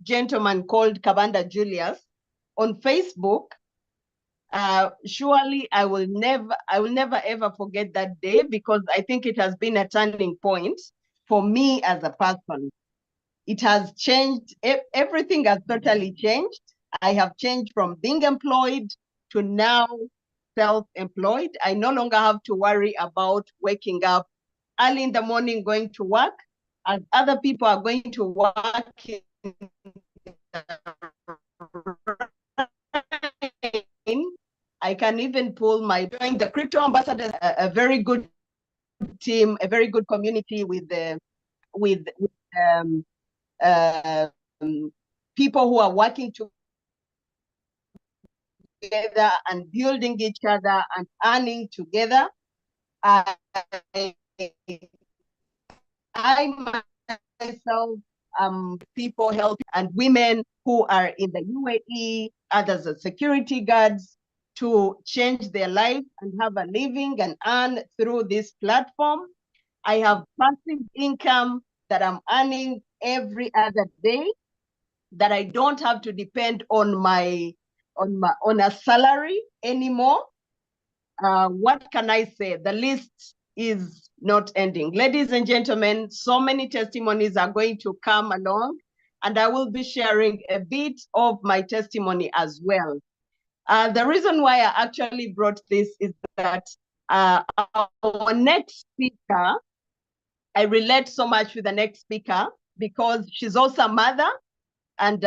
gentleman called Kabanda Julius on Facebook. Surely I will never ever forget that day, because I think it has been a turning point for me as a person. It has changed, everything has totally changed. I have changed from being employed to now self-employed. I no longer have to worry about waking up early in the morning going to work, as other people are going to work in I can even pull my join the crypto ambassadors, a very good team, a very good community with um, people who are working together and building each other and earning together. I myself, people help, and women who are in the UAE, others are security guards, to change their life and have a living and earn through this platform. I have passive income that I'm earning every other day, that I don't have to depend on a salary anymore. What can I say? The list is not ending. Ladies and gentlemen, so many testimonies are going to come along, and I will be sharing a bit of my testimony as well. The reason why I actually brought this is that our next speaker, I relate so much with the next speaker because she's also a mother, and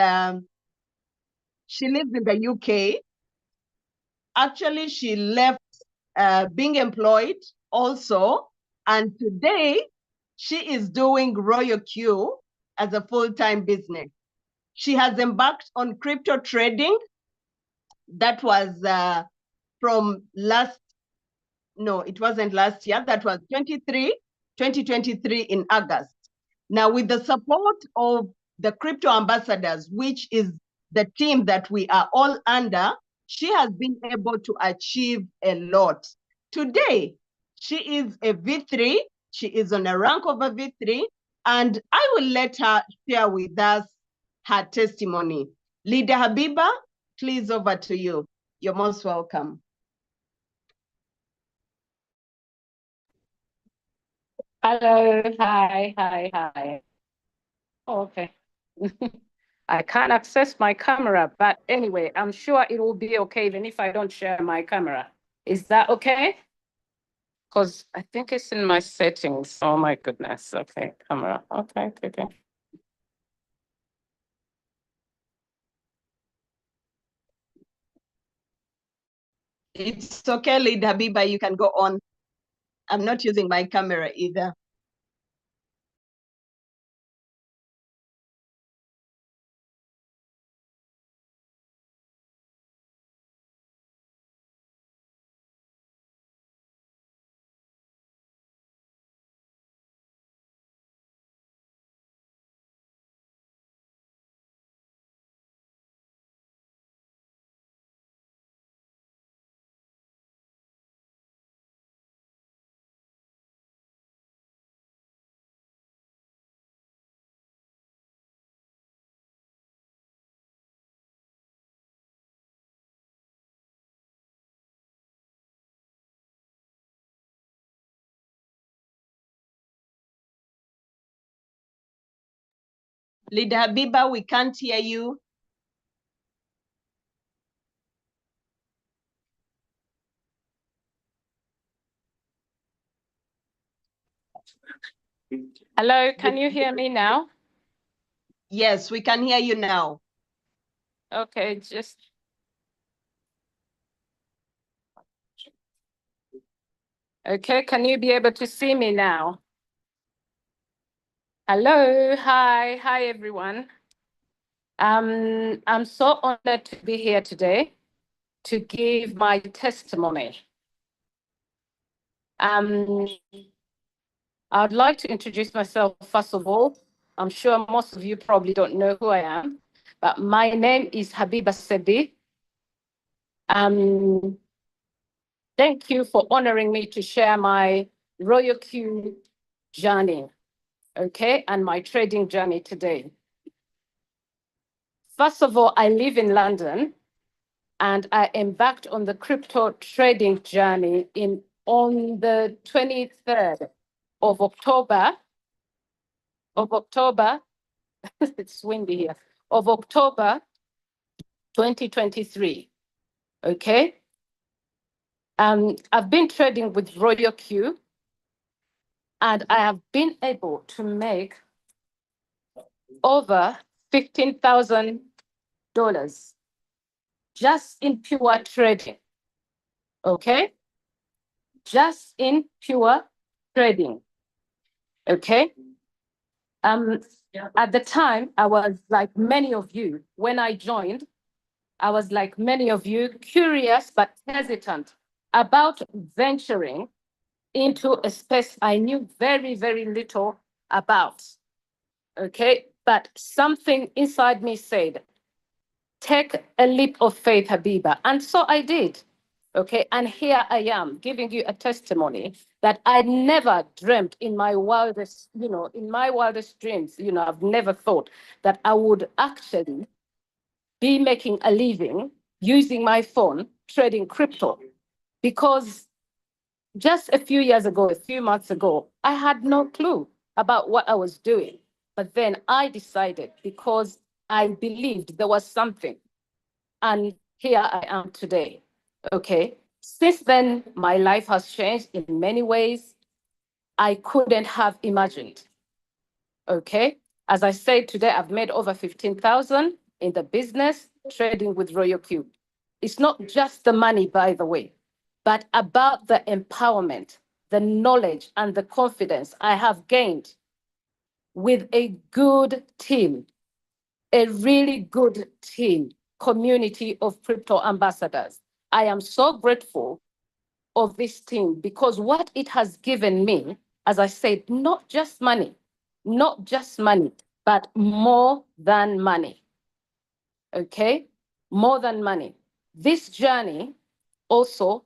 she lives in the UK. Actually, she left being employed also, and today she is doing Royal Q as a full-time business. She has embarked on crypto trading. That was from no, it wasn't last year. That was 2023 in August. Now, with the support of the crypto ambassadors, which is the team that we are all under, she has been able to achieve a lot. Today, she is a V3. She is on a rank of a V3, and I will let her share with us her testimony. Leader Habiba, please, over to you. You're most welcome. Hello, hi. Oh, okay. I can't access my camera, but anyway, I'm sure it will be okay even if I don't share my camera. Is that okay? Because I think it's in my settings. Oh my goodness. Okay, camera. Okay. It's okay, Leader Habiba, you can go on. I'm not using my camera either. Leader Habiba, we can't hear you. Hello, can you hear me now? Yes, we can hear you now. Okay, just. Okay, can you be able to see me now? Hello, hi everyone. I'm so honored to be here today to give my testimony. I'd like to introduce myself first of all. I'm sure most of you probably don't know who I am, but my name is Habiba Sebi. Thank you for honoring me to share my Royal Q journey, okay, and my trading journey today. First of all, I live in London, and I embarked on the crypto trading journey on the 23rd of October, it's windy here, of October 2023. Okay. I've been trading with Royal Q, and I have been able to make over $15,000 just in pure trading. Okay. Just in pure trading. Okay. At the time, I was like many of you. When I joined, I was like many of you, curious but hesitant about venturing into a space I knew very, very little about. Okay. But something inside me said, take a leap of faith, Habiba. And so I did. Okay. And here I am giving you a testimony that I never dreamt in my wildest, dreams, I've never thought that I would actually be making a living using my phone trading crypto. Because just a few months ago, I had no clue about what I was doing. But then I decided, because I believed there was something. And here I am today. Okay. Since then, my life has changed in many ways I couldn't have imagined. Okay. As I said today, I've made over 15,000 in the business trading with Royal Q. It's not just the money, by the way, but about the empowerment, the knowledge, and the confidence I have gained with a good team, a really good team, community of crypto ambassadors. I am so grateful of this team, because what it has given me, as I said, not just money, but more than money. Okay? More than money. This journey also,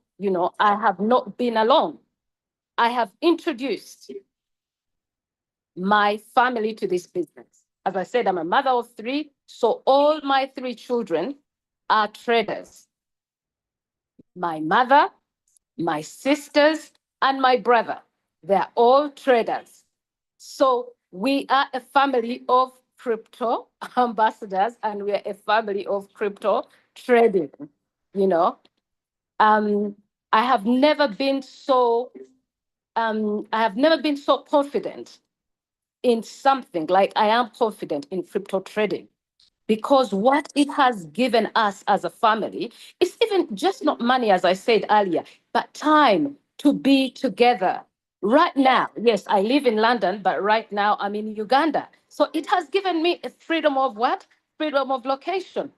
I have not been alone. I have introduced my family to this business. As I said, I'm a mother of 3, so all my 3 children are traders. My mother, my sisters, and my brother, they're all traders. So we are a family of crypto ambassadors, and we're a family of crypto trading, you know. I have never been so confident in something like I am confident in crypto trading, because what it has given us as a family is even just not money, as I said earlier, but time to be together. Right now, yes, I live in London, but right now I'm in Uganda. So it has given me a freedom of what? Freedom of location,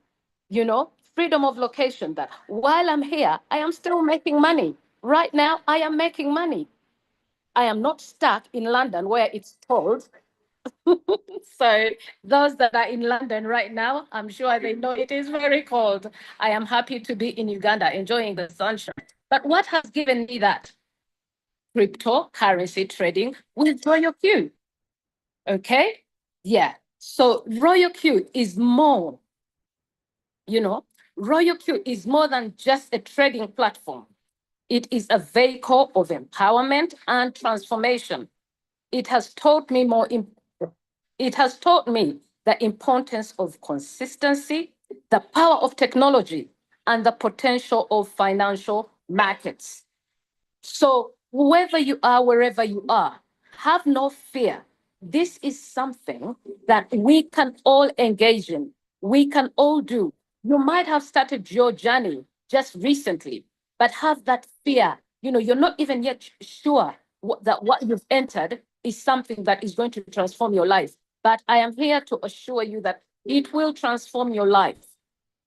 freedom of location, that while I'm here, I am still making money. Right now, I am making money. I am not stuck in London where it's cold. So those that are in London right now, I'm sure they know it is very cold. I am happy to be in Uganda enjoying the sunshine. But what has given me that? Cryptocurrency trading with Royal Q. Okay? Yeah. So Royal Q is more, Royal Q is more than just a trading platform. It is a vehicle of empowerment and transformation. It has taught me the importance of consistency, the power of technology, and the potential of financial markets. So, whoever you are, wherever you are, have no fear. This is something that we can all engage in. We can all do. You might have started your journey just recently, but have that fear. You're not even yet sure that what you've entered is something that is going to transform your life. But I am here to assure you that it will transform your life.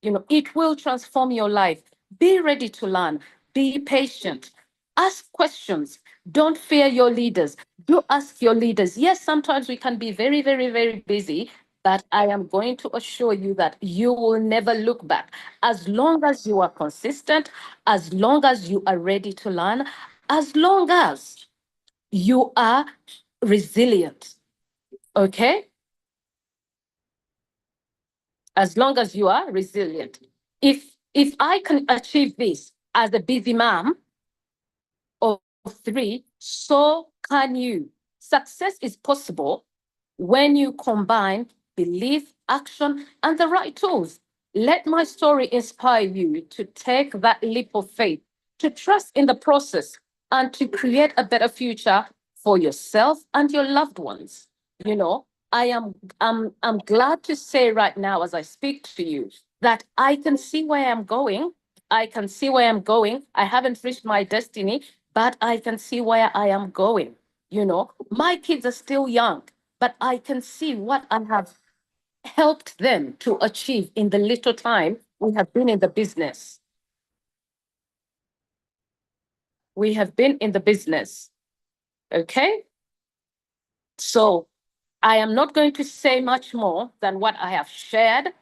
It will transform your life. Be ready to learn. Be patient. Ask questions. Don't fear your leaders. Do ask your leaders. Yes, sometimes we can be very, very, very busy, but I am going to assure you that you will never look back. As long as you are consistent, as long as you are ready to learn, as long as you are resilient. Okay? as long as you are resilient. If I can achieve this as a busy mom of 3, so can you. Success is possible when you combine belief, action, and the right tools. Let my story inspire you to take that leap of faith, to trust in the process, and to create a better future for yourself and your loved ones. You know, I'm glad to say right now as I speak to you that I can see where I'm going. I can see where I'm going. I haven't reached my destiny, but I can see where I am going. You know, my kids are still young, but I can see what I have helped them to achieve in the little time we have been in the business. We have been in the business. Okay. So I am not going to say much more than what I have shared,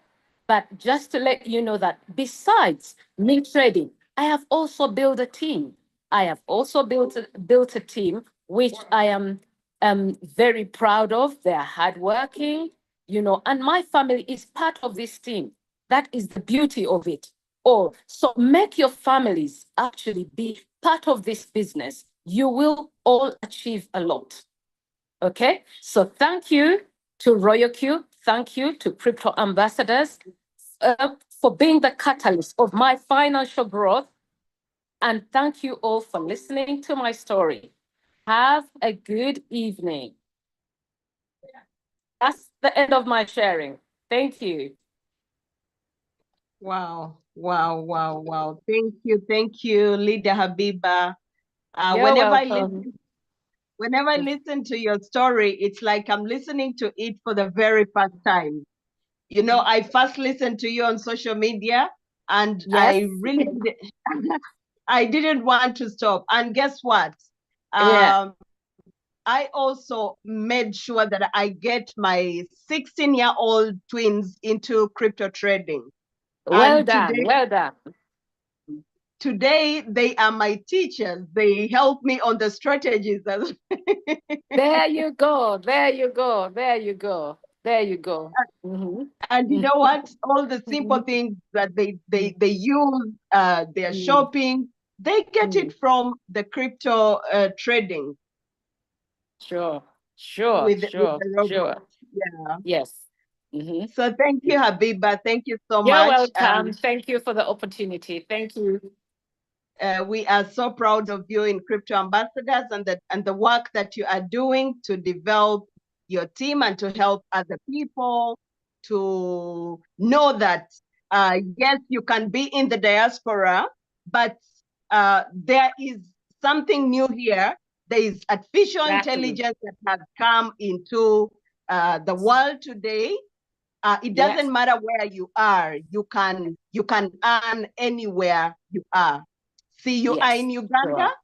but just to let you know that besides me trading, I have also built a team. I have also built a team, which I am very proud of. They are hardworking, you know, and my family is part of this team. That is the beauty of it all. So make your families actually be part of this business. You will all achieve a lot. Okay, so thank you to Royal Q. Thank you to Crypto Ambassadors for being the catalyst of my financial growth. And thank you all for listening to my story. Have a good evening. That's the end of my sharing. Thank you. Wow, wow, wow, wow. Thank you, Leader Habiba. You're welcome. Whenever I listen to your story, it's like I'm listening to it for the very first time. You know, I first listened to you on social media, and Yes. I didn't want to stop. And guess what? Yeah. I also made sure that I get my 16-year-old twins into crypto trading. Well And done. Well done. today they are my teachers. They help me on the strategies. There you go. There you go. There you go. There you go. Mm-hmm. And you know what? All the simple Mm-hmm. things that they use, their Mm. shopping, they get it from the crypto trading Sure, sure, with sure, the sure. robots. Yeah. Yes. Mm-hmm. So thank you, Habiba. Thank you so You're much. welcome. Thank you for the opportunity. Thank you. We are so proud of you in Crypto Ambassadors and the work that you are doing to develop your team and to help other people to know that yes, you can be in the diaspora, but there is something new here. There is artificial Exactly. intelligence that has come into the world today. It Yes. doesn't matter where you are. You can earn anywhere you are. See, you are Yes. in Uganda, Sure.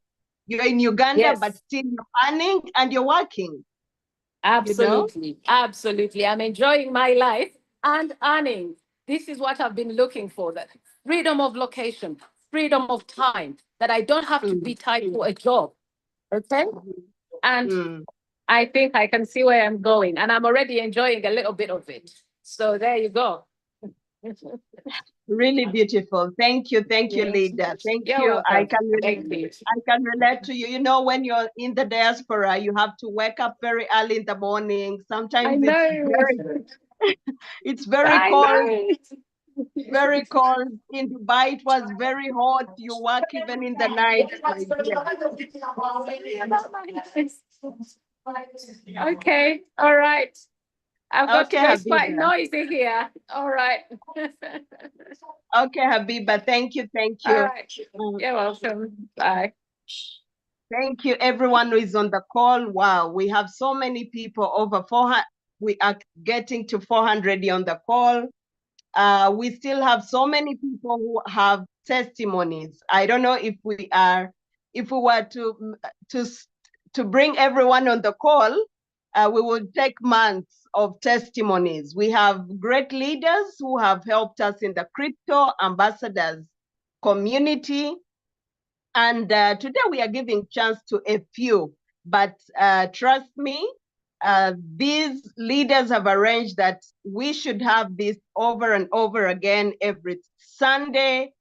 you're in Uganda, but Yes. still you're earning and you're working, you know? Absolutely. Absolutely. I'm enjoying my life and earning. This is what I've been looking for, that freedom of location, freedom of time, that I don't have to be tied to a job. Okay. And Mm. I think I can see where I'm going, and I'm already enjoying a little bit of it. So there you go. Really beautiful. Thank you, Yes. leader. Thank You're you. welcome. Thank you. I can relate to you. You know, when you're in the diaspora, you have to wake up very early in the morning. I Sometimes know. it's very I cold. know. Very cold. In Dubai, it was very hot. You work even in the night, my dear. Okay. All right. I've got to Okay, go. It's quite Habiba. noisy here. All right. Okay, Habiba. Thank you. Thank All you. right. You're welcome. Bye. Thank you, everyone who is on the call. Wow, we have so many people, over 400. We are getting to 400 on the call. We still have so many people who have testimonies. I don't know if we were to bring everyone on the call, we would take months of testimonies. We have great leaders who have helped us in the Crypto Ambassadors community. And today we are giving chance to a few, but trust me, these leaders have arranged that we should have this over and over again every Sunday.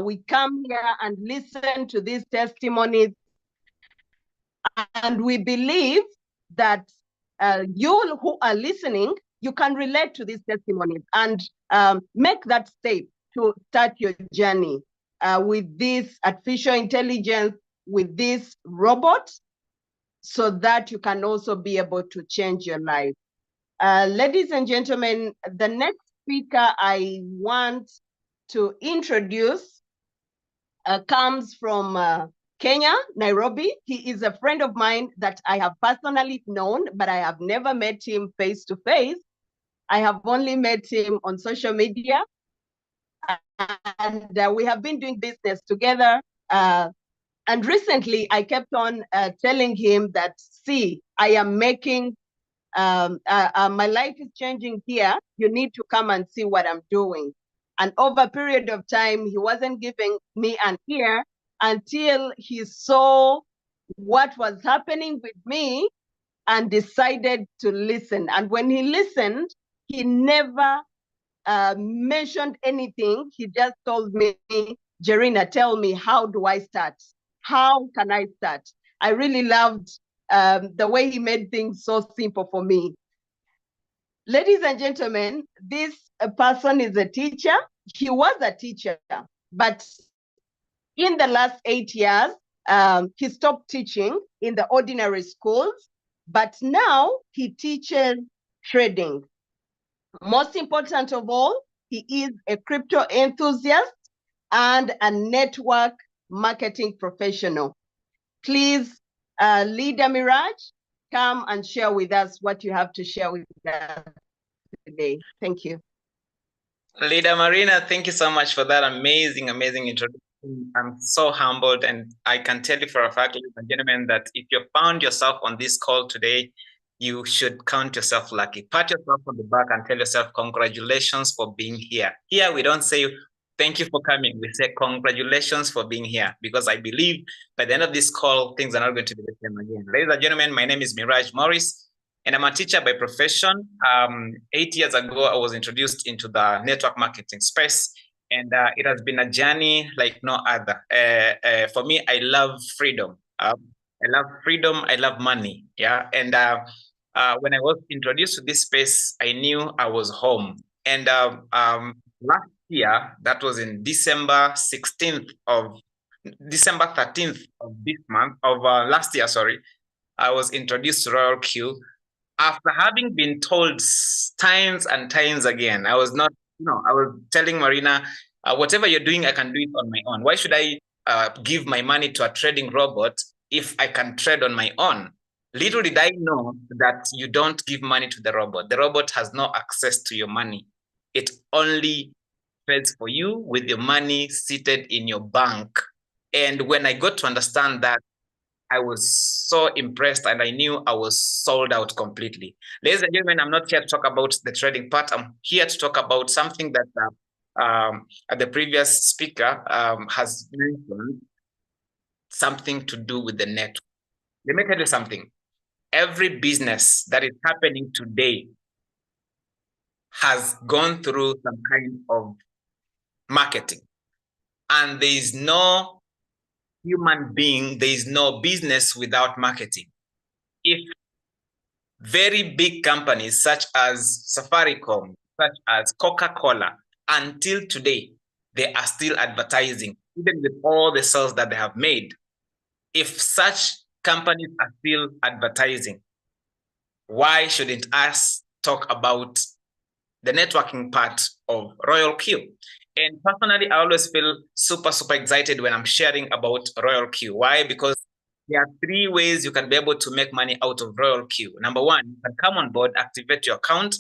We come here and listen to these testimonies, and we believe that you who are listening, you can relate to these testimonies and make that step to start your journey with this artificial intelligence, with this robot, so that you can also be able to change your life. Ladies and gentlemen, the next speaker I want to introduce comes from Kenya, Nairobi. He is a friend of mine that I have personally known, but I have never met him face to face. I have only met him on social media. And we have been doing business together. And recently I kept on telling him that, see, I am making, my life is changing here. You need to come and see what I'm doing. And over a period of time, he wasn't giving me an ear until he saw what was happening with me and decided to listen. And when he listened, he never mentioned anything. He just told me, Jerina, tell me, how do I start? How can I start? I really loved the way he made things so simple for me. Ladies and gentlemen, this person is a teacher. He was a teacher, but in the last 8 years, he stopped teaching in the ordinary schools, but now he teaches trading. Most important of all, he is a crypto enthusiast and a network marketing professional. Please, Leader Miraj, come and share with us what you have to share with us today. Thank you. Leader Marina, thank you so much for that amazing introduction. I'm so humbled, and I can tell you for a fact, ladies and gentlemen, that if you found yourself on this call today, you should count yourself lucky. Pat yourself on the back and tell yourself, congratulations for being here. Here, we don't say, thank you for coming. We say, congratulations for being here, because I believe by the end of this call, things are not going to be the same again. Ladies and gentlemen, my name is Miraj Morris, and I'm a teacher by profession. 8 years ago, I was introduced into the network marketing space, and it has been a journey like no other. For me, I love freedom. I love freedom. I love money. Yeah. And when I was introduced to this space, I knew I was home. And last year, that was in December 13th of this month, of last year, sorry, I was introduced to Royal Q. After having been told times and times again, I was telling Marina, whatever you're doing, I can do it on my own. Why should I give my money to a trading robot if I can trade on my own? Little did I know that you don't give money to the robot. The robot has no access to your money. It only trades for you with your money seated in your bank. And when I got to understand that, I was so impressed, and I knew I was sold out completely. Ladies and gentlemen, I'm not here to talk about the trading part. I'm here to talk about something that the previous speaker has mentioned, something to do with the network. Let me tell you something. Every business that is happening today has gone through some kind of marketing, and there is no human being, there is no business without marketing. If very big companies such as Safaricom, such as Coca-Cola, until today, they are still advertising, even with all the sales that they have made. If such companies are still advertising, why shouldn't us talk about the networking part of Royal Q? And personally, I always feel super excited when I'm sharing about Royal Q. Why? Because there are 3 ways you can be able to make money out of Royal Q. Number 1, you can come on board, activate your account,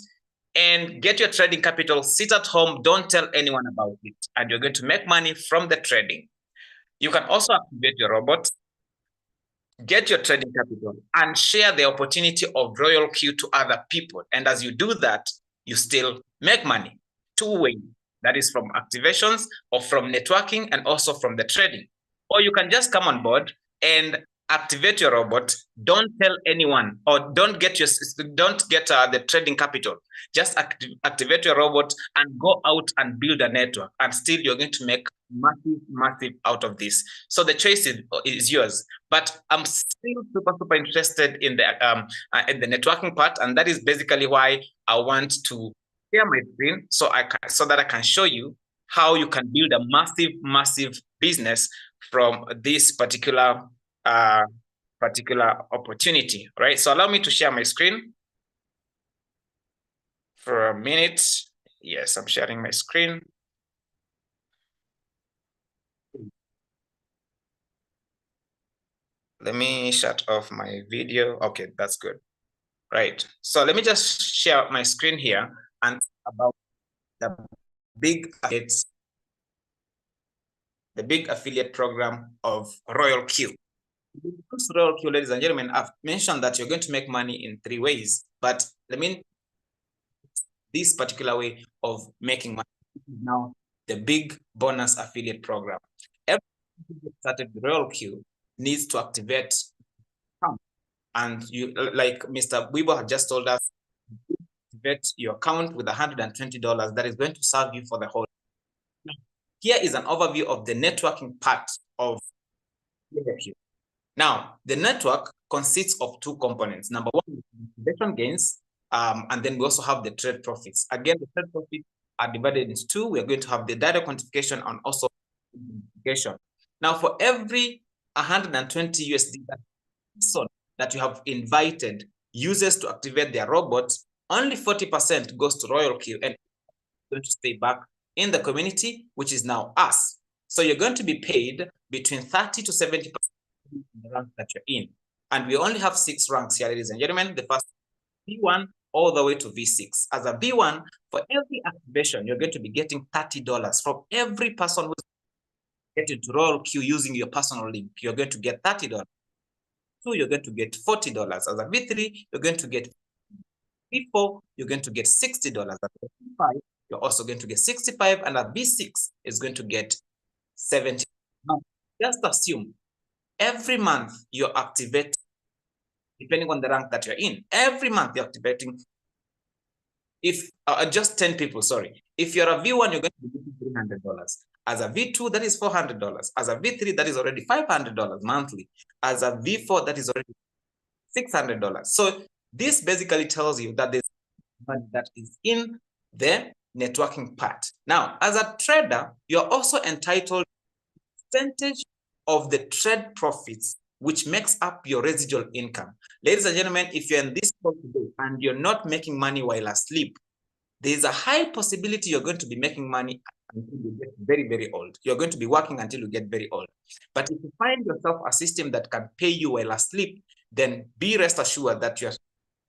and get your trading capital. Sit at home, don't tell anyone about it, and you're going to make money from the trading. You can also activate your robot, get your trading capital, and share the opportunity of Royal Q to other people. And as you do that, you still make money 2 ways. That is from activations, or from networking, and also from the trading. Or you can just come on board and activate your robot. Don't tell anyone, or don't get the trading capital. Just activate your robot and go out and build a network, and still you're going to make massive out of this. So the choice is yours. But I'm still super interested in the networking part, and that is basically why I want to share my screen so that I can show you how you can build a massive business from this particular opportunity, right? So allow me to share my screen for a minute. Yes, I'm sharing my screen. Let me shut off my video. Okay, that's good. Right. So let me just share my screen here and about the big affiliate program of Royal Q. Royal Q, ladies and gentlemen, I've mentioned that you're going to make money in 3 ways, but this particular way of making money is now the big bonus affiliate program. Every started with Royal Q needs to activate, and you, like Mr. Wibo had just told us, activate your account with $120 that is going to serve you for the whole. Here is an overview of the networking part of Royal Q. Now, the network consists of 2 components. Number 1, activation gains, and then we also have the trade profits. Again, the trade profits are divided into 2. We are going to have the direct quantification and also quantification. Now, for every 120 USD that you have invited users to activate their robots, only 40% goes to Royal Q and going to stay back in the community, which is now us. So you're going to be paid between 30 to 70% in the rank that you're in. And we only have 6 ranks here, ladies and gentlemen. The first V1 all the way to V6. As a V1, for every activation, you're going to be getting $30 from every person who's getting to Royal Q using your personal link. You're going to get $30. 2, you're going to get $40. As a V3, you're going to get V4, you're going to get $60. As a V5, you're also going to get 65, and a V6 is going to get 70. Now, just assume every month you're activating, depending on the rank that you're in, every month you're activating, if just 10 people, sorry. If you're a V1, you're going to be getting $300. As a V2, that is $400. As a V3, that is already $500 monthly. As a V4, that is already $600. So this basically tells you that there's money that is in the networking part. Now, as a trader, you're also entitled to percentage of the trade profits, which makes up your residual income. Ladies and gentlemen, if you're in this call today and you're not making money while asleep, there's a high possibility you're going to be making money until you get very old. You're going to be working until you get very old. But if you find yourself a system that can pay you while asleep, then be rest assured that you're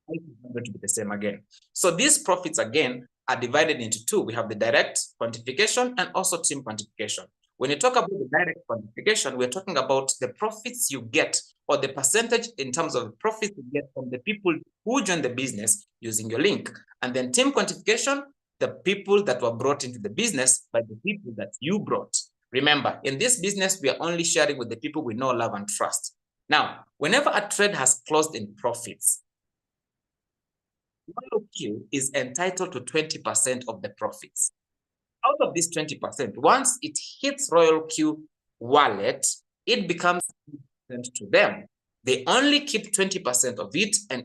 going to be the same again. So these profits, again, are divided into 2. We have the direct quantification and also team quantification. When you talk about the direct quantification, we're talking about the profits you get, or the percentage in terms of the profits you get from the people who join the business using your link. And then team quantification, the people that were brought into the business by the people that you brought. Remember, in this business, we are only sharing with the people we know, love, and trust. Now, whenever a trade has closed in profits, Royal Q is entitled to 20% of the profits. Out of this 20%, once it hits Royal Q wallet, it becomes to them. They only keep 20% of it, and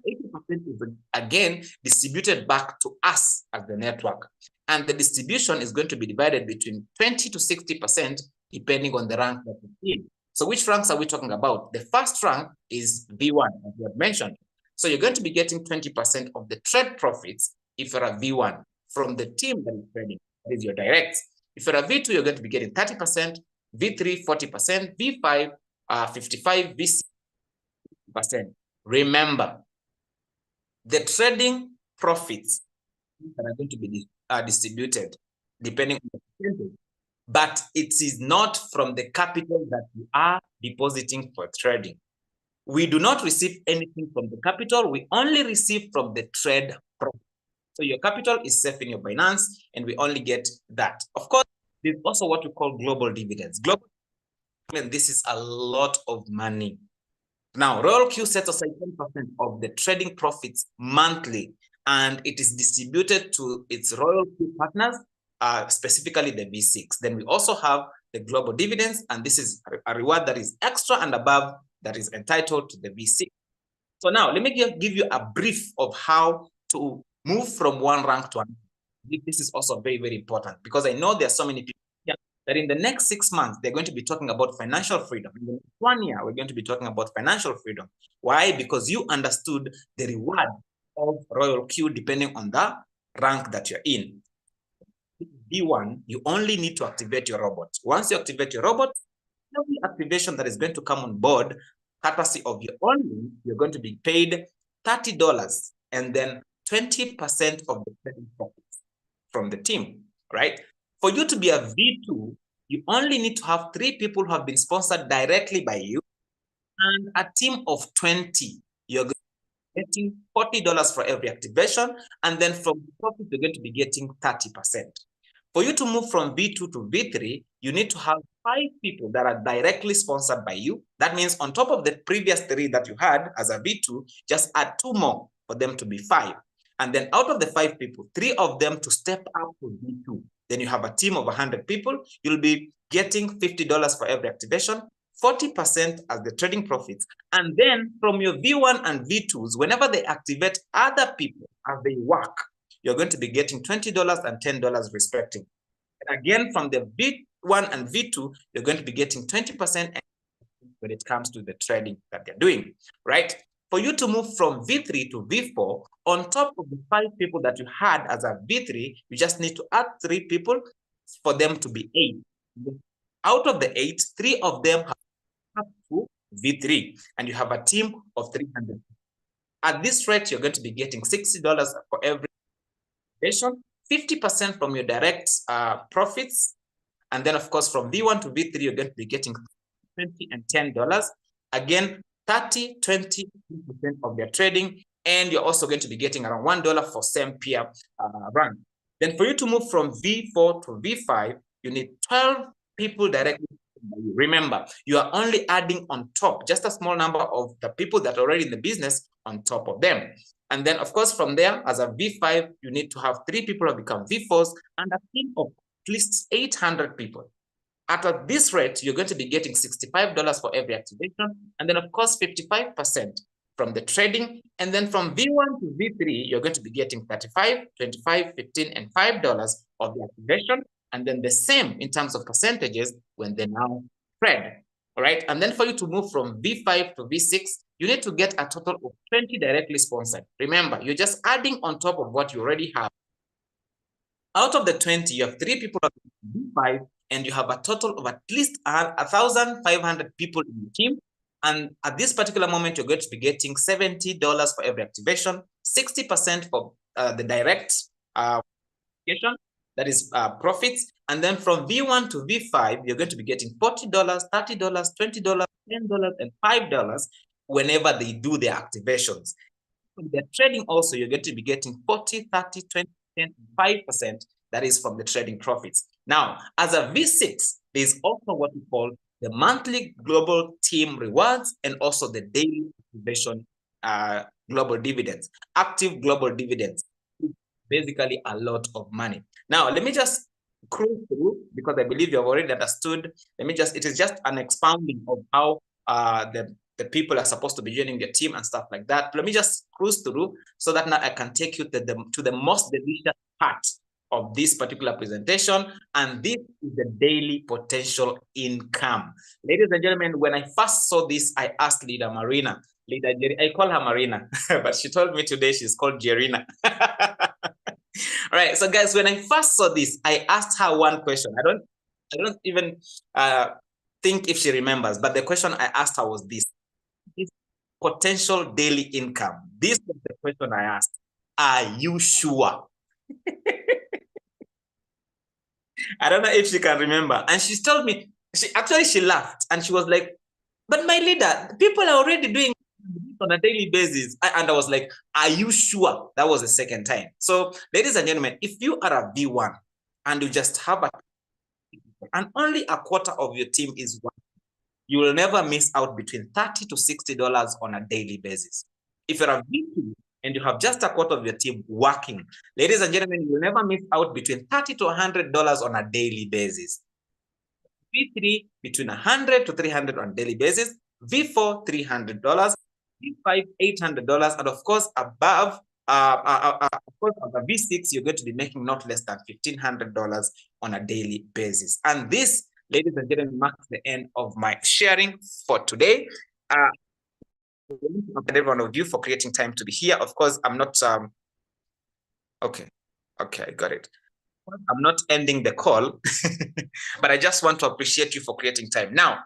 80% is again distributed back to us as the network. And the distribution is going to be divided between 20 to 60%, depending on the rank that you're in. So which ranks are we talking about? The first rank is V1, as we have mentioned. So you're going to be getting 20% of the trade profits if you're a V1 from the team that is trading. That is your direct. If you're a V2, you're going to be getting 30%, V3, 40%, V5, 55, V6%. Remember, the trading profits that are going to be distributed depending on the percentage, but it is not from the capital that you are depositing for trading. We do not receive anything from the capital. We only receive from the trade profit. So your capital is safe in your Binance, and we only get that. Of course, there's also what we call global dividends. Global dividends, this is a lot of money. Now, Royal Q sets aside 10% of the trading profits monthly, and it is distributed to its Royal Q partners, specifically the V6. Then we also have the global dividends, and this is a reward that is extra and above that is entitled to the V6. So now let me give you a brief of how to move from one rank to another. This is also very, very important because I know there are so many people here that in the next 6 months, they're going to be talking about financial freedom. In the next 1 year, we're going to be talking about financial freedom. Why? Because you understood the reward of Royal Q depending on the rank that you're in. B1, you only need to activate your robot. Once you activate your robot, every activation that is going to come on board, courtesy of your own link, you're going to be paid $30 and then 20% of the trading profits from the team, right? For you to be a V2, you only need to have 3 people who have been sponsored directly by you and a team of 20. You're getting $40 for every activation, and then from the profit, you're going to be getting 30%. For you to move from V2 to V3, you need to have 5 people that are directly sponsored by you. That means on top of the previous 3 that you had as a V2, just add 2 more for them to be 5. And then out of the 5 people, 3 of them to step up to V2. Then you have a team of 100 people. You'll be getting $50 for every activation, 40% as the trading profits. And then from your V1 and V2s, whenever they activate other people as they work, you're going to be getting $20 and $10 respectively. And again, from the V1 and V2, you're going to be getting 20% when it comes to the trading that they're doing, right? For you to move from V3 to V4, on top of the 5 people that you had as a V3, you just need to add 3 people for them to be 8. Out of the 8, 3 of them have to V3, and you have a team of 300. At this rate, you're going to be getting $60 for every activation, 50% from your direct profits, and then of course from V1 to V3, you're going to be getting $20 and $10. Again, 30, 20% of their trading, and you're also going to be getting around $1 for same peer run. Then for you to move from V4 to V5, you need 12 people directly. Remember, you are only adding on top, just a small number of the people that are already in the business on top of them. And then, of course, from there, as a V5, you need to have 3 people who become V4s and a team of at least 800 people. At this rate, you're going to be getting $65 for every activation, and then, of course, 55% from the trading. And then from V1 to V3, you're going to be getting $35, $25, $15, and $5 of the activation. And then the same in terms of percentages when they now trade. All right. And then for you to move from V5 to V6, you need to get a total of 20 directly sponsored. Remember, you're just adding on top of what you already have. Out of the 20, you have 3 people on V5, and you have a total of at least 1,500 people in the team. And at this particular moment, you're going to be getting $70 for every activation, 60% for the direct activation, that is profits. And then from V1 to V5, you're going to be getting $40, $30, $20, $10, and $5 whenever they do their activations. From the trading also, you're going to be getting 40, 30, 20, 10, 5%. That is from the trading profits. Now, as a V6, there's also what we call the monthly global team rewards and also the daily activation global dividends, active global dividends. Basically a lot of money. Now, let me just cruise through because I believe you have already understood. It is just an expounding of how the people are supposed to be joining the team and stuff like that. Let me just cruise through so that now I can take you to the most delicious part of this particular presentation, and this is the daily potential income. Ladies and gentlemen, when I first saw this, I asked Leader Marina. I call her Marina, but she told me today she's called Jerina. All right, so guys, when I first saw this, I asked her one question. I don't even think if she remembers, but the question I asked her was this: potential daily income. This was the question I asked. Are you sure? I don't know if she can remember. And she told me, she laughed and she was like, but my leader, people are already doing on a daily basis. And I was like, are you sure? That was the second time. So ladies and gentlemen, if you are a V1 and you just have and only a quarter of your team is one, you will never miss out between $30 to $60 on a daily basis. If you're a VP and you have just a quarter of your team working, ladies and gentlemen, you will never miss out between $30 to $100 on a daily basis. V3 between $100 to $300 on a daily basis, V4 $300, V5 $800, and of course above, of course on the V6 you're going to be making not less than $1,500 on a daily basis. And this, ladies and gentlemen, marks the end of my sharing for today. Every one of you for creating time to be here. Of course, I'm not okay, I got it. I'm not ending the call, but I just want to appreciate you for creating time. Now,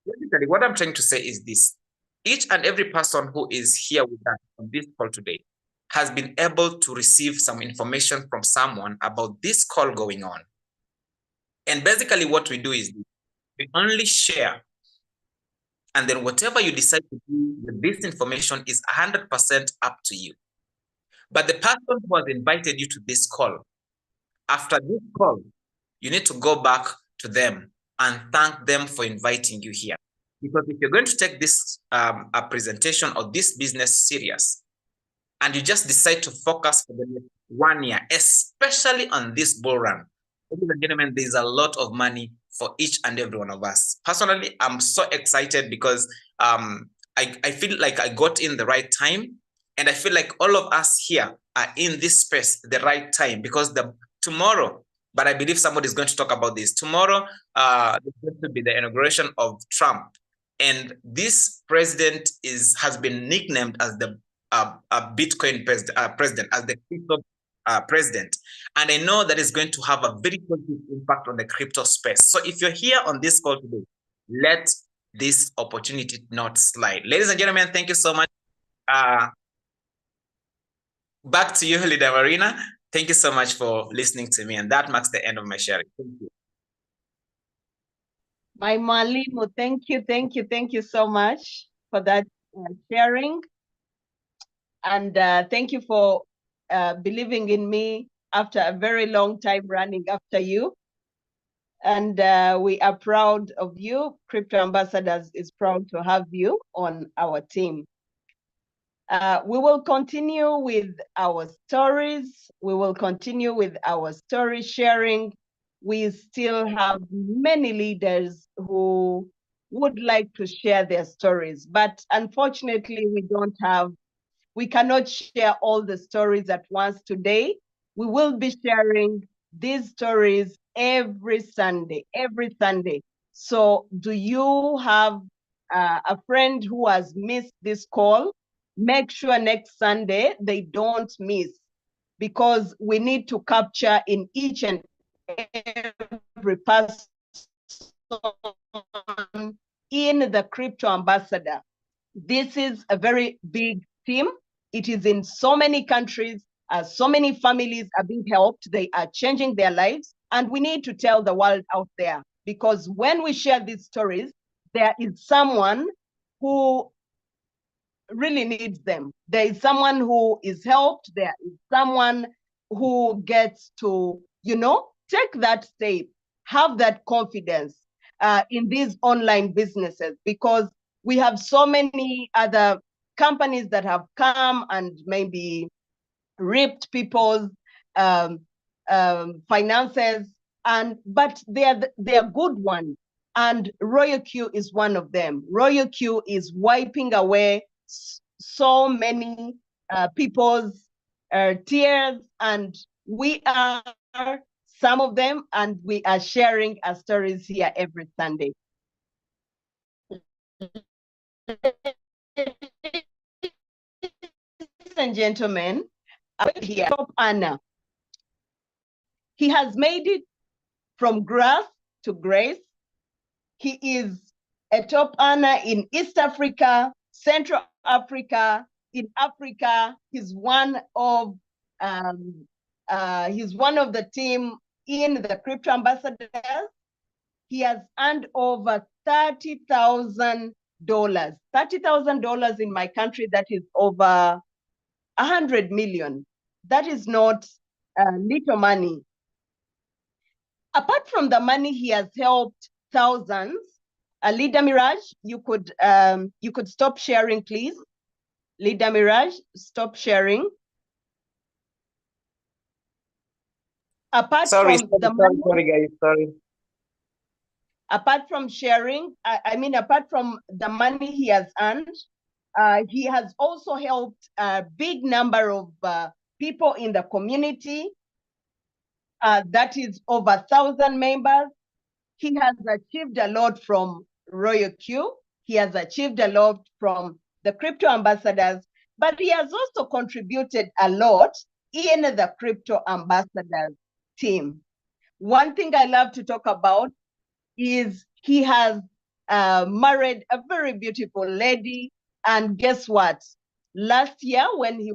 basically, what I'm trying to say is this: each and every person who is here with us on this call today has been able to receive some information from someone about this call going on. And basically what we do is we only share, and then whatever you decide to do with this information is 100% up to you. But the person who has invited you to this call, after this call, you need to go back to them and thank them for inviting you here. Because if you're going to take this a presentation or this business serious, and you just decide to focus for the next 1 year, especially on this bull run, ladies and gentlemen, there's a lot of money for each and every one of us. Personally, I'm so excited because I feel like I got in the right time, and I feel like all of us here are in this space at the right time, because tomorrow, but I believe somebody is going to talk about this. Tomorrow, there's going to be the inauguration of Trump. And this president has been nicknamed as the Bitcoin president, as the crypto president. And I know that is going to have a very positive impact on the crypto space. So if you're here on this call today, let this opportunity not slide. Ladies and gentlemen, thank you so much. Back to you, Leader Marina. Thank you so much for listening to me. And that marks the end of my sharing. Thank you. My Mwalimu, thank you so much for that sharing. And thank you for believing in me after a very long time running after you. And we are proud of you. Crypto Ambassadors is proud to have you on our team. We will continue with our stories. We will continue with our story sharing. We still have many leaders who would like to share their stories, but unfortunately we cannot share all the stories at once today. We will be sharing these stories every Sunday. So do you have a friend who has missed this call? Make sure next Sunday they don't miss, because we need to capture in each and every person in the Crypto Ambassador. This is a very big team. It is in so many countries. So many families are being helped. They are changing their lives. And we need to tell the world out there, because when we share these stories, there is someone who really needs them. There is someone who is helped. There is someone who gets to, take that step, have that confidence in these online businesses, because we have so many other companies that have come and maybe ripped people's finances, but they're good ones. And Royal Q is one of them. Royal Q is wiping away so many people's tears, and we are some of them, and we are sharing our stories here every Sunday. Ladies and gentlemen, here, top earner. He has made it from grass to grace. He is a top earner in East Africa, Central Africa, in Africa. He's one of the team in the Crypto Ambassadors. He has earned over $30,000. $30,000 in my country, that is over 100 million. That is not little money. Apart from the money, he has helped thousands. Leader Mirage, you could stop sharing, please. Leader Mirage, stop sharing. Apart Sorry, from the money, sorry, guys, sorry. Apart from sharing, I mean, apart from the money he has earned, he has also helped a big number of people in the community. That is over 1,000 members. He has achieved a lot from Royal Q. He has achieved a lot from the crypto ambassadors, but he has also contributed a lot in the crypto ambassadors team. One thing I love to talk about is he has married a very beautiful lady. And guess what? Last year, when he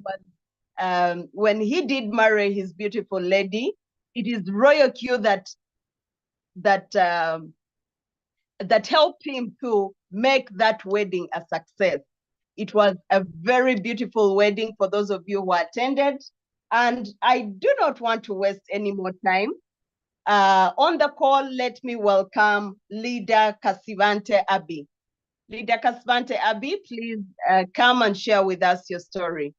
did marry his beautiful lady, it is Royal Q that helped him to make that wedding a success. It was a very beautiful wedding for those of you who attended. And I do not want to waste any more time. On the call, let me welcome Leader Kasivante Abi. Leader Kasivante Abi, please come and share with us your story.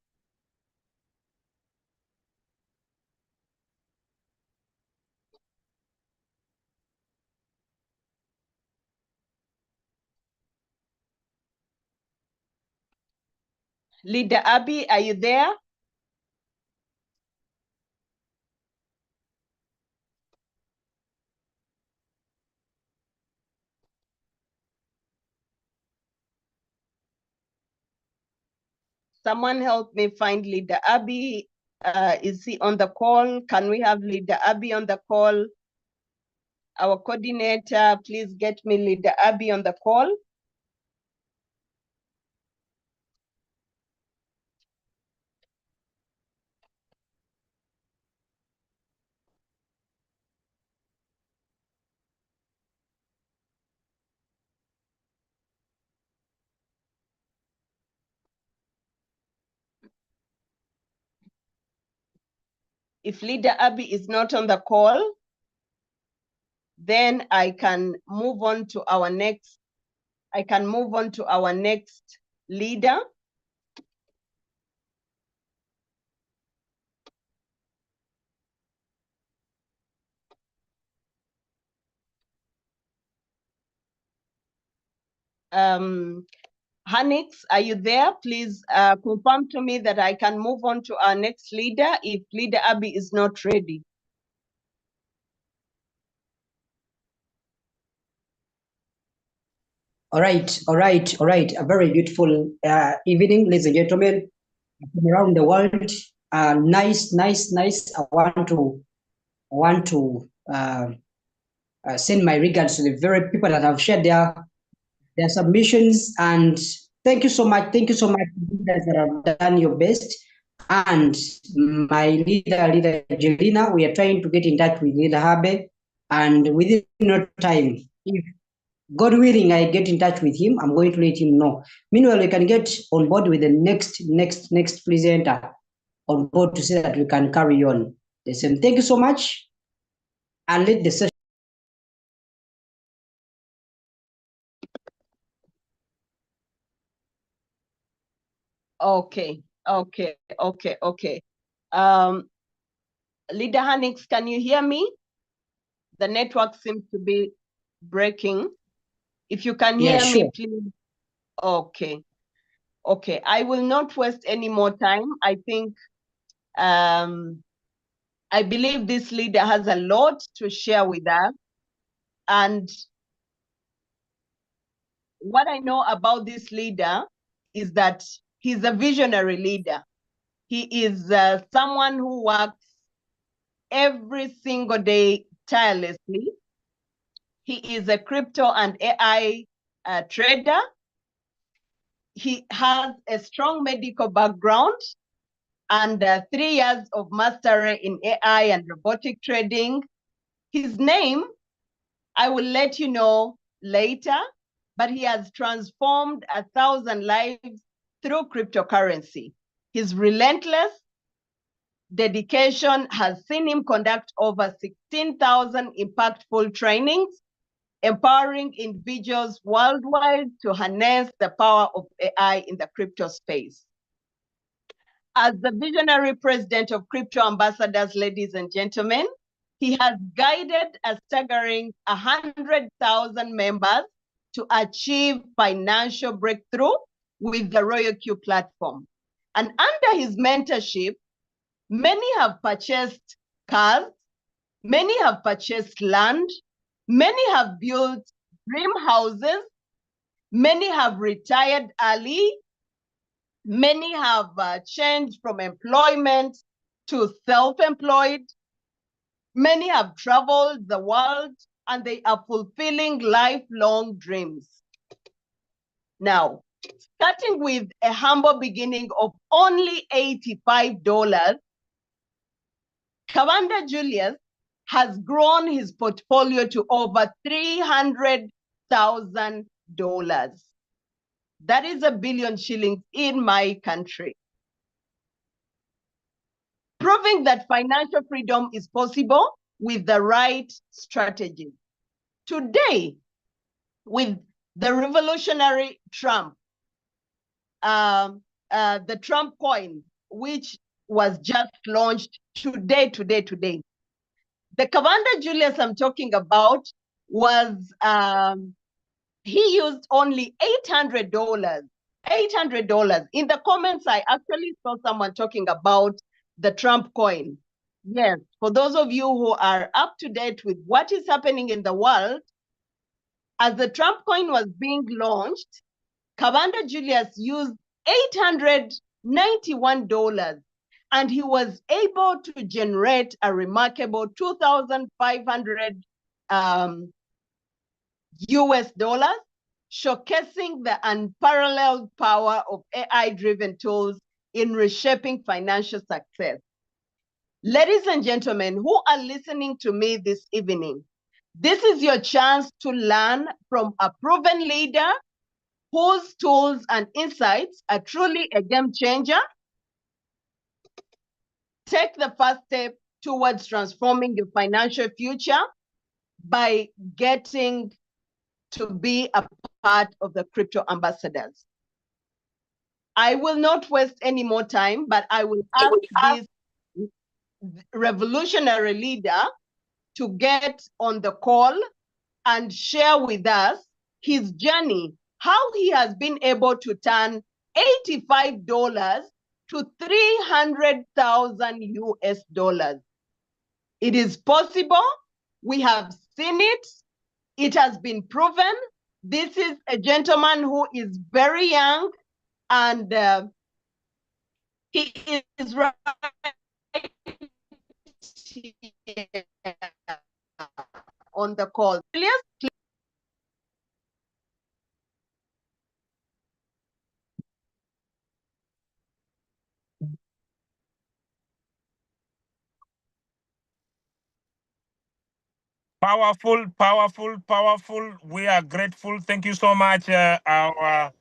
Leader Abi, are you there? Someone help me find Leader Abi. Is he on the call? Can we have Leader Abi on the call? Our coordinator, please get me Leader Abi on the call. If Leader Abi is not on the call, then I can move on to our next. Leader. Hanix, are you there? Please confirm to me that I can move on to our next leader if Leader Abi is not ready. All right. A very beautiful evening, ladies and gentlemen, from around the world. Nice. I want to send my regards to the very people that have shared their submissions, and thank you so much. Thank you so much, leaders that have done your best. And my leader Jelena, we are trying to get in touch with Leader Habe, and within no time, if God willing, I get in touch with him, I'm going to let him know. Meanwhile, we can get on board with the next presenter on board to say that we can carry on the same. Thank you so much, and let the session. Okay. Leader Hanix, can you hear me? The network seems to be breaking. If you can hear me, please. Okay. I will not waste any more time. I think I believe this leader has a lot to share with us. And what I know about this leader is that he's a visionary leader. He is someone who works every single day tirelessly. He is a crypto and AI trader. He has a strong medical background and 3 years of mastery in AI and robotic trading. His name, I will let you know later, but he has transformed 1,000 lives through cryptocurrency. His relentless dedication has seen him conduct over 16,000 impactful trainings, empowering individuals worldwide to harness the power of AI in the crypto space. As the visionary president of Crypto Ambassadors, ladies and gentlemen, he has guided a staggering 100,000 members to achieve financial breakthrough with the Royal Q platform. And under his mentorship, many have purchased cars, many have purchased land, many have built dream houses, many have retired early, many have changed from employment to self-employed, many have traveled the world, and they are fulfilling lifelong dreams. Now, starting with a humble beginning of only $85, Kawanda Julius has grown his portfolio to over $300,000. That is 1 billion shillings in my country. Proving that financial freedom is possible with the right strategy. Today, with the revolutionary Trump, the Trump coin, which was just launched today. The Kawanda Julius I'm talking about was, he used only $800. $800. In the comments, I actually saw someone talking about the Trump coin. Yes, for those of you who are up to date with what is happening in the world, as the Trump coin was being launched, Kawanda Julius used $891, and he was able to generate a remarkable 2,500 US dollars, showcasing the unparalleled power of AI-driven tools in reshaping financial success. Ladies and gentlemen who are listening to me this evening, this is your chance to learn from a proven leader whose tools and insights are truly a game changer. Take the first step towards transforming your financial future by getting to be a part of the Crypto Ambassadors. I will not waste any more time, but I will ask this revolutionary leader to get on the call and share with us his journey, how he has been able to turn $85 to 300,000 US dollars. It is possible. We have seen it. It has been proven. This is a gentleman who is very young, and he is right on the call. Powerful, powerful, powerful. We are grateful. Thank you so much, our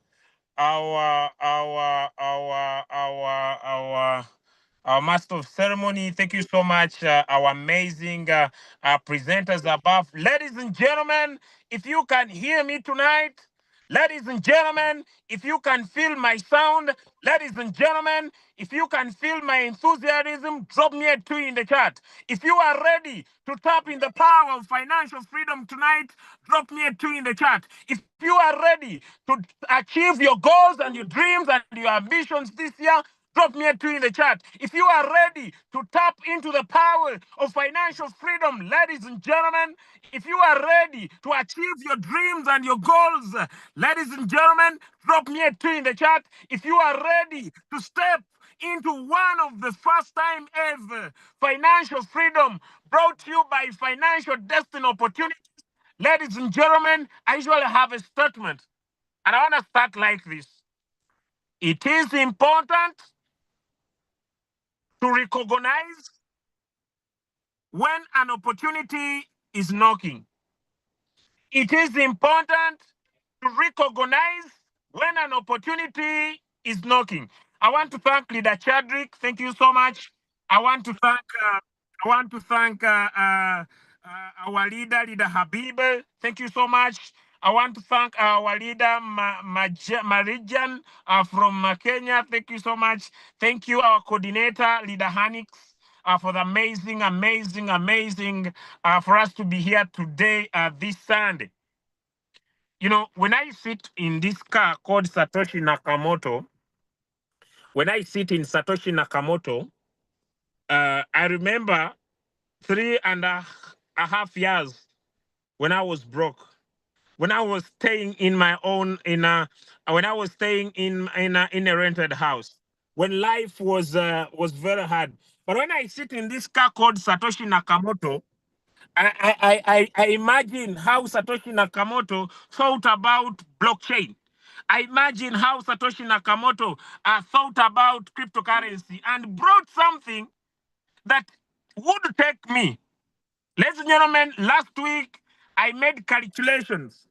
master of ceremony. Thank you so much, our amazing presenters above. Ladies and gentlemen, if you can hear me tonight, ladies and gentlemen, if you can feel my sound, ladies and gentlemen, if you can feel my enthusiasm, drop me a 2 in the chat. If you are ready to tap in the power of financial freedom tonight, drop me a 2 in the chat. If you are ready to achieve your goals and your dreams and your ambitions this year, drop me a 2 in the chat. If you are ready to tap into the power of financial freedom, ladies and gentlemen, if you are ready to achieve your dreams and your goals, ladies and gentlemen, drop me a 2 in the chat. If you are ready to step into one of the first time ever financial freedom brought to you by Financial Destiny Opportunities, ladies and gentlemen, I usually have a statement, and I want to start like this. It is important to recognize when an opportunity is knocking. It is important to recognize when an opportunity is knocking. I want to thank Leader Chadrick. Thank you so much. I want to thank our leader Habib. Thank you so much. I want to thank our leader Marijan from Kenya. Thank you so much. Thank you, our coordinator, leader Hanix, for the amazing for us to be here today, this Sunday. You know, when I sit in this car called Satoshi Nakamoto, when I sit in Satoshi Nakamoto, I remember 3.5 years when I was broke, when I was staying in my own when I was staying in a rented house, when life was very hard. But when I sit in this car called Satoshi Nakamoto, I imagine how Satoshi Nakamoto thought about blockchain. I imagine how Satoshi Nakamoto thought about cryptocurrency and brought something that would take me. Ladies and gentlemen, last week I made calculations.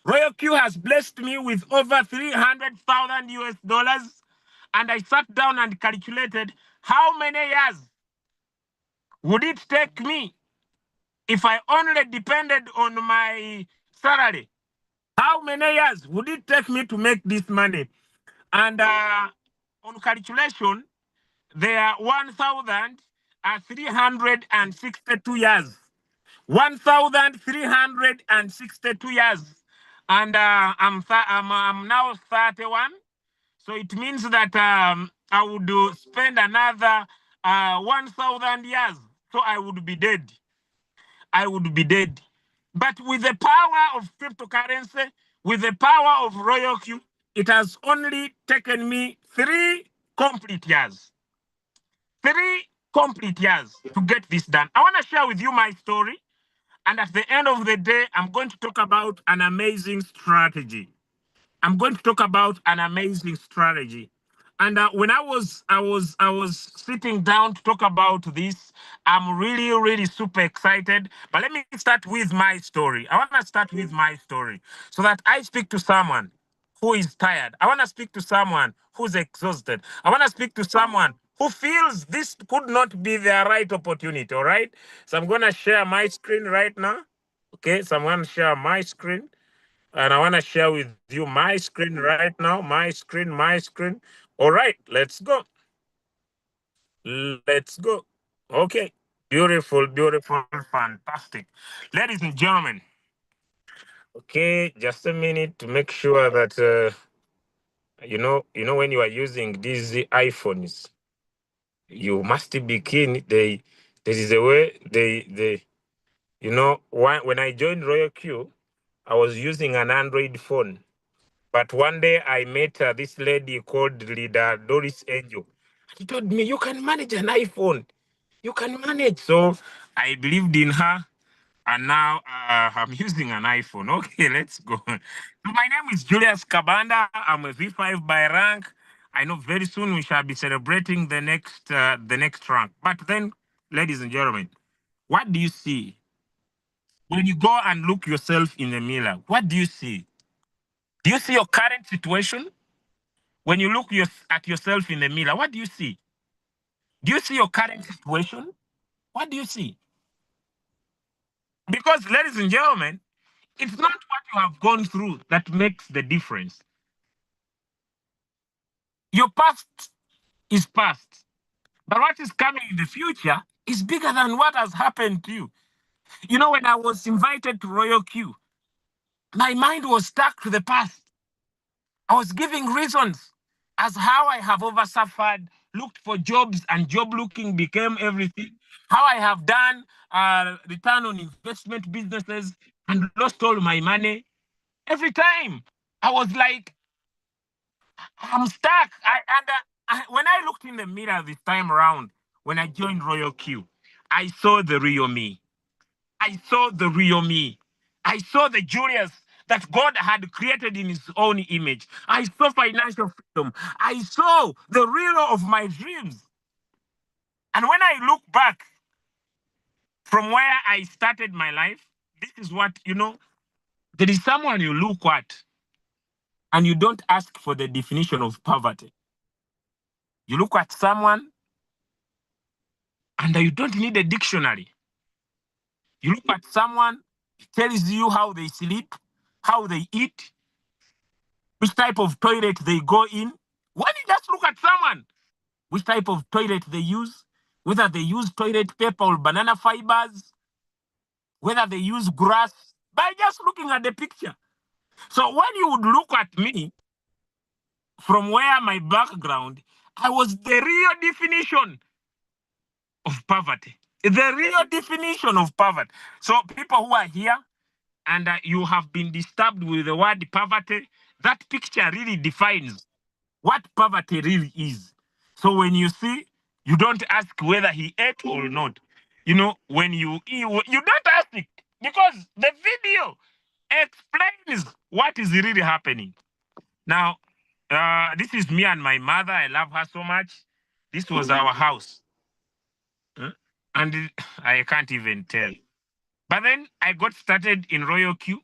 Royal Q has blessed me with over 300,000 US dollars, and I sat down and calculated how many years would it take me if I only depended on my salary. How many years would it take me to make this money? And on calculation, there are 1,362 years. 1,362 years. And I'm now 31. So it means that I would spend another 1,000 years. So I would be dead. I would be dead. But with the power of cryptocurrency, with the power of Royal Q, it has only taken me 3 complete years. 3 complete years to get this done. I want to share with you my story. And at the end of the day, I'm going to talk about an amazing strategy. I'm going to talk about an amazing strategy. And when I was sitting down to talk about this, I'm really super excited. But let me start with my story. I want to start with my story so that I speak to someone who is tired. I want to speak to someone who's exhausted. I want to speak to someone who feels this could not be their right opportunity. All right. So I'm going to share my screen right now. Okay. So I'm going to share my screen. And I want to share with you my screen right now. My screen. All right, let's go. Let's go. Okay. Beautiful, fantastic. Ladies and gentlemen. Okay, just a minute to make sure that when you are using these iPhones, you must be keen. There is a way when I joined Royal Q, I was using an Android phone. But one day I met this lady called Leader Doris Angel. She told me, you can manage an iPhone. You can manage. So I believed in her. And now I'm using an iPhone. Okay, let's go. So my name is Julius Kabanda. I'm a V5 by rank. I know very soon we shall be celebrating the next rank. But then, ladies and gentlemen, what do you see? When you go and look yourself in the mirror, what do you see? Do you see your current situation? When you look at yourself in the mirror, what do you see? Do you see your current situation? What do you see? Because, ladies and gentlemen, it's not what you have gone through that makes the difference. Your past is past, but what is coming in the future is bigger than what has happened to you. You know, when I was invited to Royal Q, my mind was stuck to the past. I was giving reasons as how I have oversuffered, looked for jobs, and job looking became everything. How I have done return on investment businesses and lost all my money. Every time I was like, I'm stuck. When I looked in the mirror this time around, when I joined Royal Q, I saw the real me. I saw the real me. I saw the Julius that God had created in his own image. I saw financial freedom. I saw the real of my dreams. And when I look back from where I started my life, this is what, there is someone you look at and you don't ask for the definition of poverty. You look at someone and you don't need a dictionary. You look at someone, it tells you how they sleep, how they eat, which type of toilet they go in. When you just look at someone, which type of toilet they use, whether they use toilet paper or banana fibers, whether they use grass, by just looking at the picture. So when you would look at me, from where my background, I was the real definition of poverty. The real definition of poverty. So people who are here and you have been disturbed with the word poverty, that picture really defines what poverty really is. So when you see, you don't ask whether he ate or not. You know, when you don't ask it because the video explains what is really happening. Now, this is me and my mother. I love her so much. This was our house. Huh? And I can't even tell. But then I got started in Royal Q.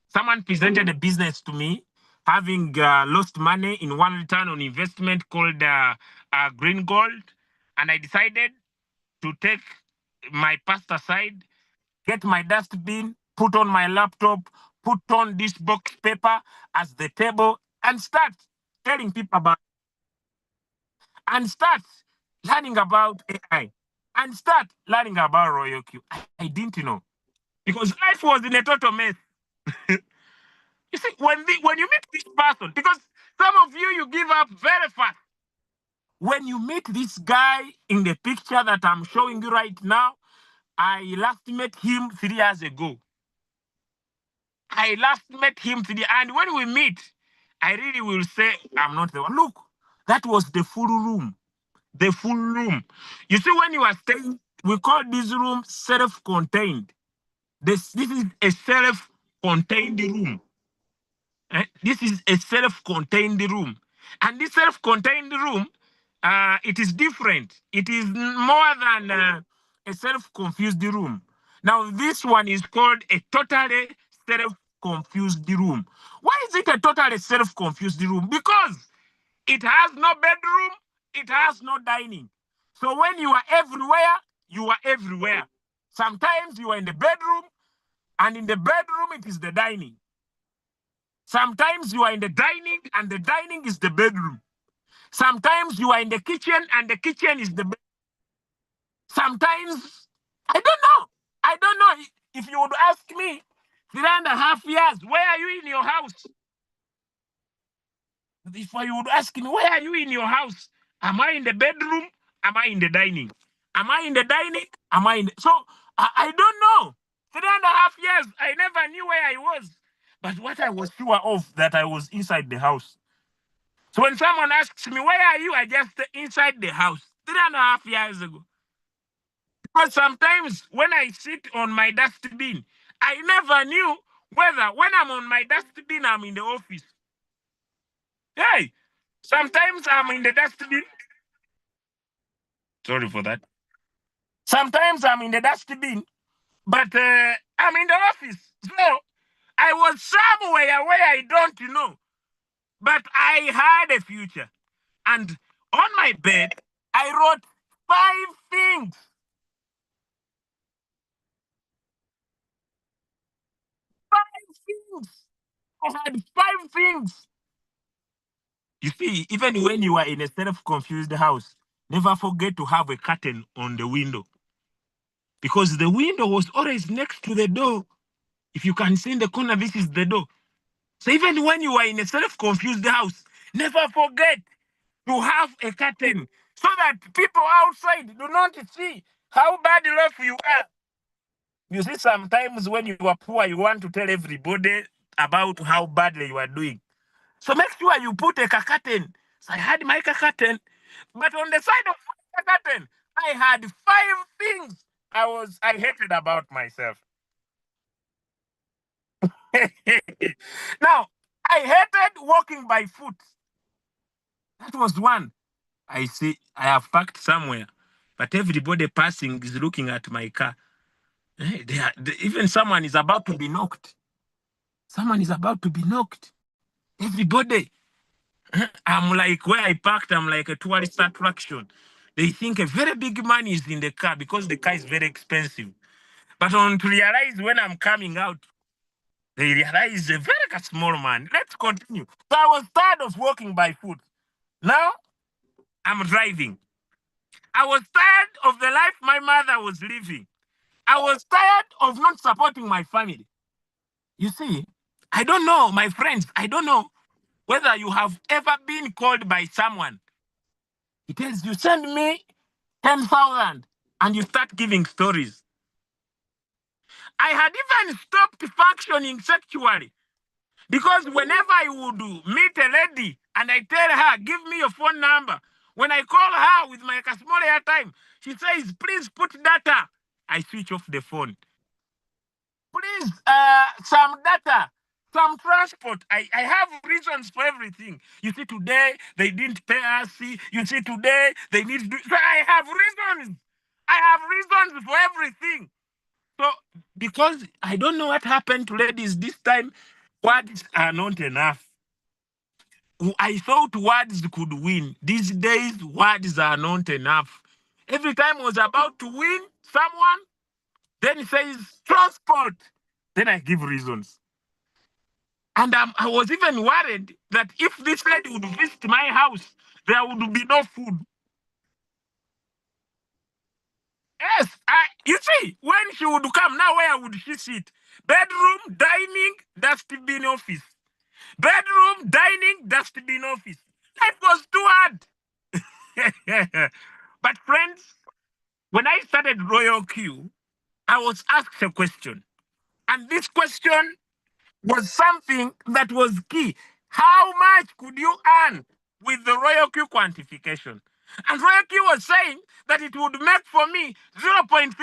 Someone presented a business to me, having lost money in one return on investment called Green Gold. And I decided to take my past aside, get my dustbin, put on my laptop, put on this box paper as the table, and start telling people about, and start learning about AI, and start learning about Royal Q. I didn't know because life was in a total mess. You see, when you meet this person, because some of you give up very fast. When you meet this guy in the picture that I'm showing you right now, I last met him 3 years ago. I last met him today, and when we meet, I really will say I'm not the one. Look, that was the full room. The full room. You see, when you are staying, we call this room self-contained. This is a self-contained room. This is a self-contained room. And this self-contained room, it is different. It is more than a self-confused room. Now, this one is called a totally self-confused room. Why is it a totally self-confused room? Because it has no bedroom, it has no dining. So when you are everywhere, you are everywhere. Sometimes you are in the bedroom, and in the bedroom, it is the dining. Sometimes you are in the dining, and the dining is the bedroom. Sometimes you are in the kitchen, and the kitchen is the bedroom. Sometimes, I don't know. I don't know. If you would ask me, 3.5 years, where are you in your house? If you would ask me, where are you in your house? Am I in the bedroom? Am I in the dining? Am I in the dining? Am I in the... So, I don't know. 3.5 years, I never knew where I was. But what I was sure of, that I was inside the house. So when someone asks me, where are you? I just inside the house 3.5 years ago. Because sometimes when I sit on my dustbin, I never knew whether when I'm on my dustbin, I'm in the office. Hey, sometimes I'm in the dustbin. Sorry for that. Sometimes I'm in the dustbin, but I'm in the office. So I was somewhere where I don't know. But I had a future. And on my bed, I wrote 5 things. 5 things. I had 5 things. You see, even when you are in a self-confused house, never forget to have a curtain on the window. Because the window was always next to the door. If you can see in the corner, this is the door. So even when you are in a self-confused house, never forget to have a curtain so that people outside do not see how bad off you are. You see, sometimes when you are poor, you want to tell everybody about how badly you are doing. So make sure you put a curtain. So I had my curtain, but on the side of the curtain, I had 5 things I hated about myself. Now, I hated walking by foot. That was one. I see I have parked somewhere, but everybody passing is looking at my car. Even someone is about to be knocked. Someone is about to be knocked. Everybody. I'm like, where I parked, I'm like a tourist attraction. They think a very big man is in the car because the car is very expensive. But on to realize when I'm coming out, they realize a very small man. Let's continue. So I was tired of walking by foot. Now I'm driving. I was tired of the life my mother was living. I was tired of not supporting my family. You see, I don't know, my friends, I don't know whether you have ever been called by someone. He tells you, send me 10,000, and you start giving stories. I had even stopped functioning sexually because whenever I would meet a lady and I tell her, give me your phone number, when I call her with my small airtime, she says, please put data. I switch off the phone. Please, some data, some transport. I have reasons for everything. You see, today they didn't pay us. You see, today they need to do. So I have reasons. I have reasons for everything. So because I don't know what happened to ladies this time, words are not enough. I thought words could win. These days, words are not enough. Every time I was about to win someone, then he says transport. Then I give reasons. And I was even worried that if this lady would visit my house, there would be no food. Yes, you see, when she would come, now where would she sit? Bedroom, dining, dustbin office. Bedroom, dining, dustbin office. Life was too hard. But friends, when I started Royal Q, I was asked a question. And this question was something that was key. How much could you earn with the Royal Q quantification? And Royal Q was saying that it would make for me 0.3%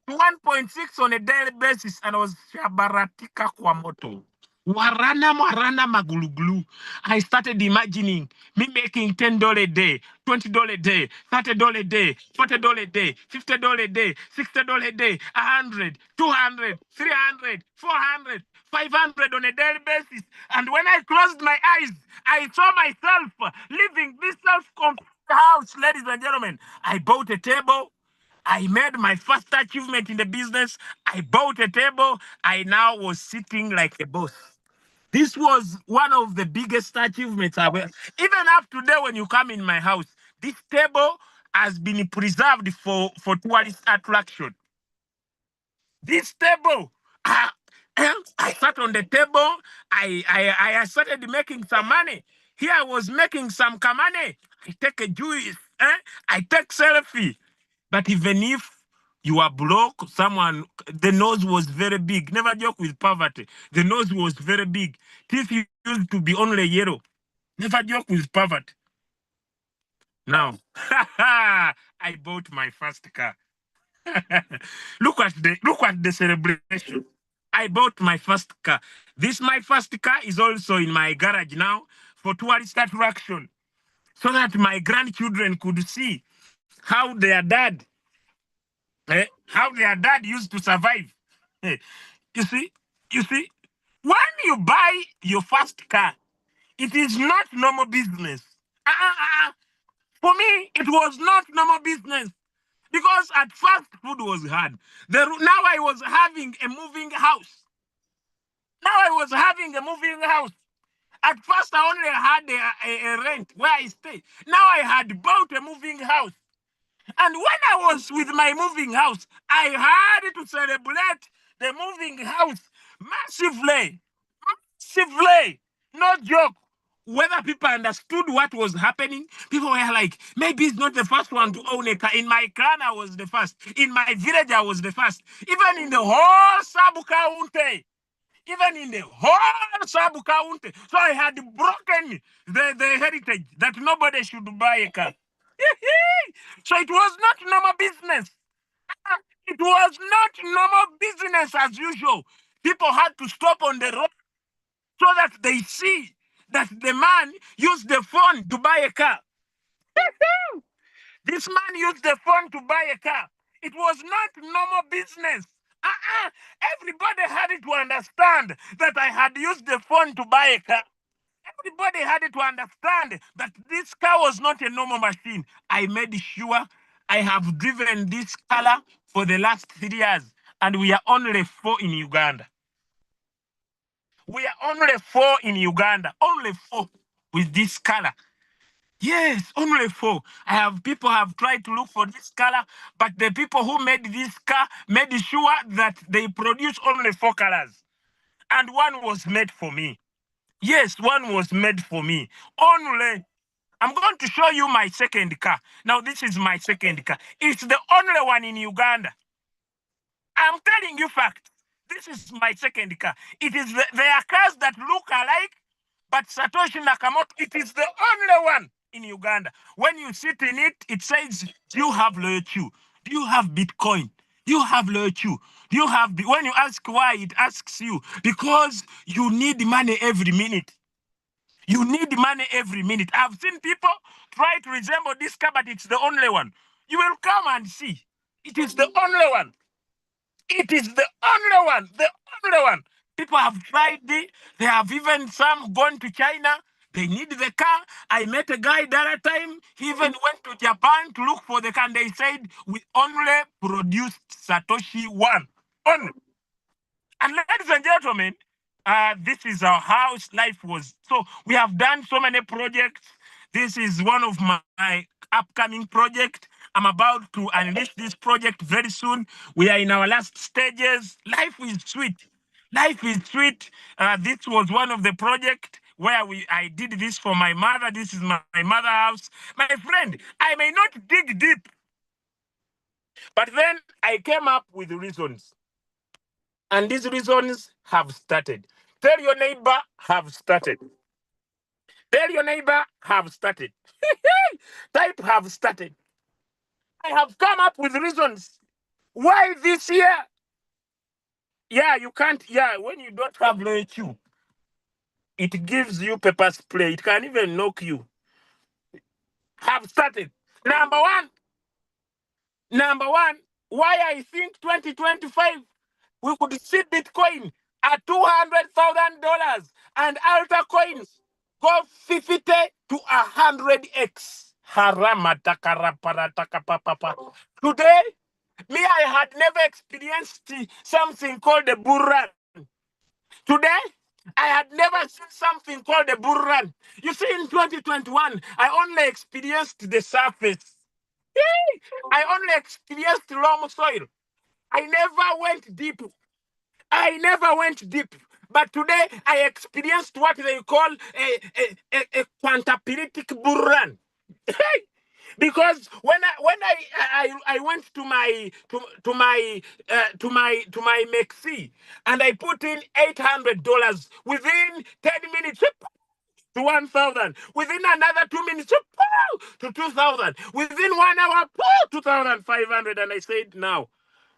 to 1.6 on a daily basis. And I was Shabaratika Kwamoto. Warana maguluglu. I started imagining me making $10 a day, $20 a day, $30 a day, $40 a day, $50 a day, $60 a day, 100, 200, 300, 400, 500 on a daily basis. And when I closed my eyes, I saw myself living this self-complete house, ladies and gentlemen. I bought a table. I made my first achievement in the business. I bought a table. I now was sitting like a boss. This was one of the biggest achievements I will. Even up today, when you come in my house, this table has been preserved for tourist attraction. This table, I sat on the table. I started making some money. Here I was making some money. I take a juice. I take selfie. But even if you are broke, someone, the nose was very big. Never joke with poverty. The nose was very big. Teeth used to be only yellow. Never joke with poverty. Now, I bought my first car. look at the celebration. I bought my first car. This my first car is also in my garage now for tourist attraction, so that my grandchildren could see how their dad used to survive. You see, you see, when you buy your first car, it is not normal business. For me, it was not normal business because at first food was hard. Now I was having a moving house. At first, I only had a rent where I stay. Now I had bought a moving house. And when I was with my moving house, I had to celebrate the moving house massively. Massively. No joke. Whether people understood what was happening, people were like, maybe it's not the first one to own a car. In my clan, I was the first. In my village, I was the first. Even in the whole Sabu County. So I had broken the heritage that nobody should buy a car. So it was not normal business. It was not normal business as usual. People had to stop on the road so that they see that the man used the phone to buy a car. This man used the phone to buy a car. It was not normal business. Everybody had to understand that I had used the phone to buy a car. Everybody had to understand that this car was not a normal machine. I made sure I have driven this color for the last 3 years. and we are only 4 in Uganda. We are only 4 in Uganda, only 4 with this color. Yes, only 4. People have tried to look for this color, but the people who made this car made sure that they produce only 4 colors. And one was made for me. Yes, one was made for me. Only. I'm going to show you my second car. Now, this is my second car. It's the only one in Uganda. I'm telling you facts. This is my second car. It is there are cars that look alike, but Satoshi Nakamoto, it is the only one in Uganda. When you sit in it, it says, do you have Loyalty? Do you have Bitcoin? Do you have Loyalty? Do you have, when you ask why, it asks you, because you need money every minute. You need money every minute. I've seen people try to resemble this car, but it's the only one. You will come and see. It is the only one. It is the only one. The only one. People have tried it. They have even some gone to China. They need the car. I met a guy that time. He even went to Japan to look for the car. And they said, we only produced Satoshi 1. Only. And ladies and gentlemen, this is our house. Life was so we have done so many projects. This is one of my upcoming project. I'm about to unleash this project very soon. We are in our last stages. Life is sweet. Life is sweet. This was one of the project where I did this for my mother. This is my mother house. My friend, I may not dig deep, but then I came up with reasons. And these reasons have started. Tell your neighbor, have started. Tell your neighbor, have started. Type, have started. I have come up with reasons why this year. Yeah, you can't. Yeah, when you don't have loyalty, it gives you pepper spray. It can even knock you. Have started. Number one, why I think 2025 we could see Bitcoin at $200,000 and altar coins go 50 to 100x. Today, me, I had never experienced something called a bull run. Today, I had never seen something called a bull run. You see, in 2021, I only experienced the surface. I only experienced loam soil. I never went deep. I never went deep. But today I experienced what they call a quantapilitic bull run. Because when I went to my Mexi and I put in $800 within 10 minutes to 1,000, within another 2 minutes to 2,000, within 1 hour 2,500, and I said now,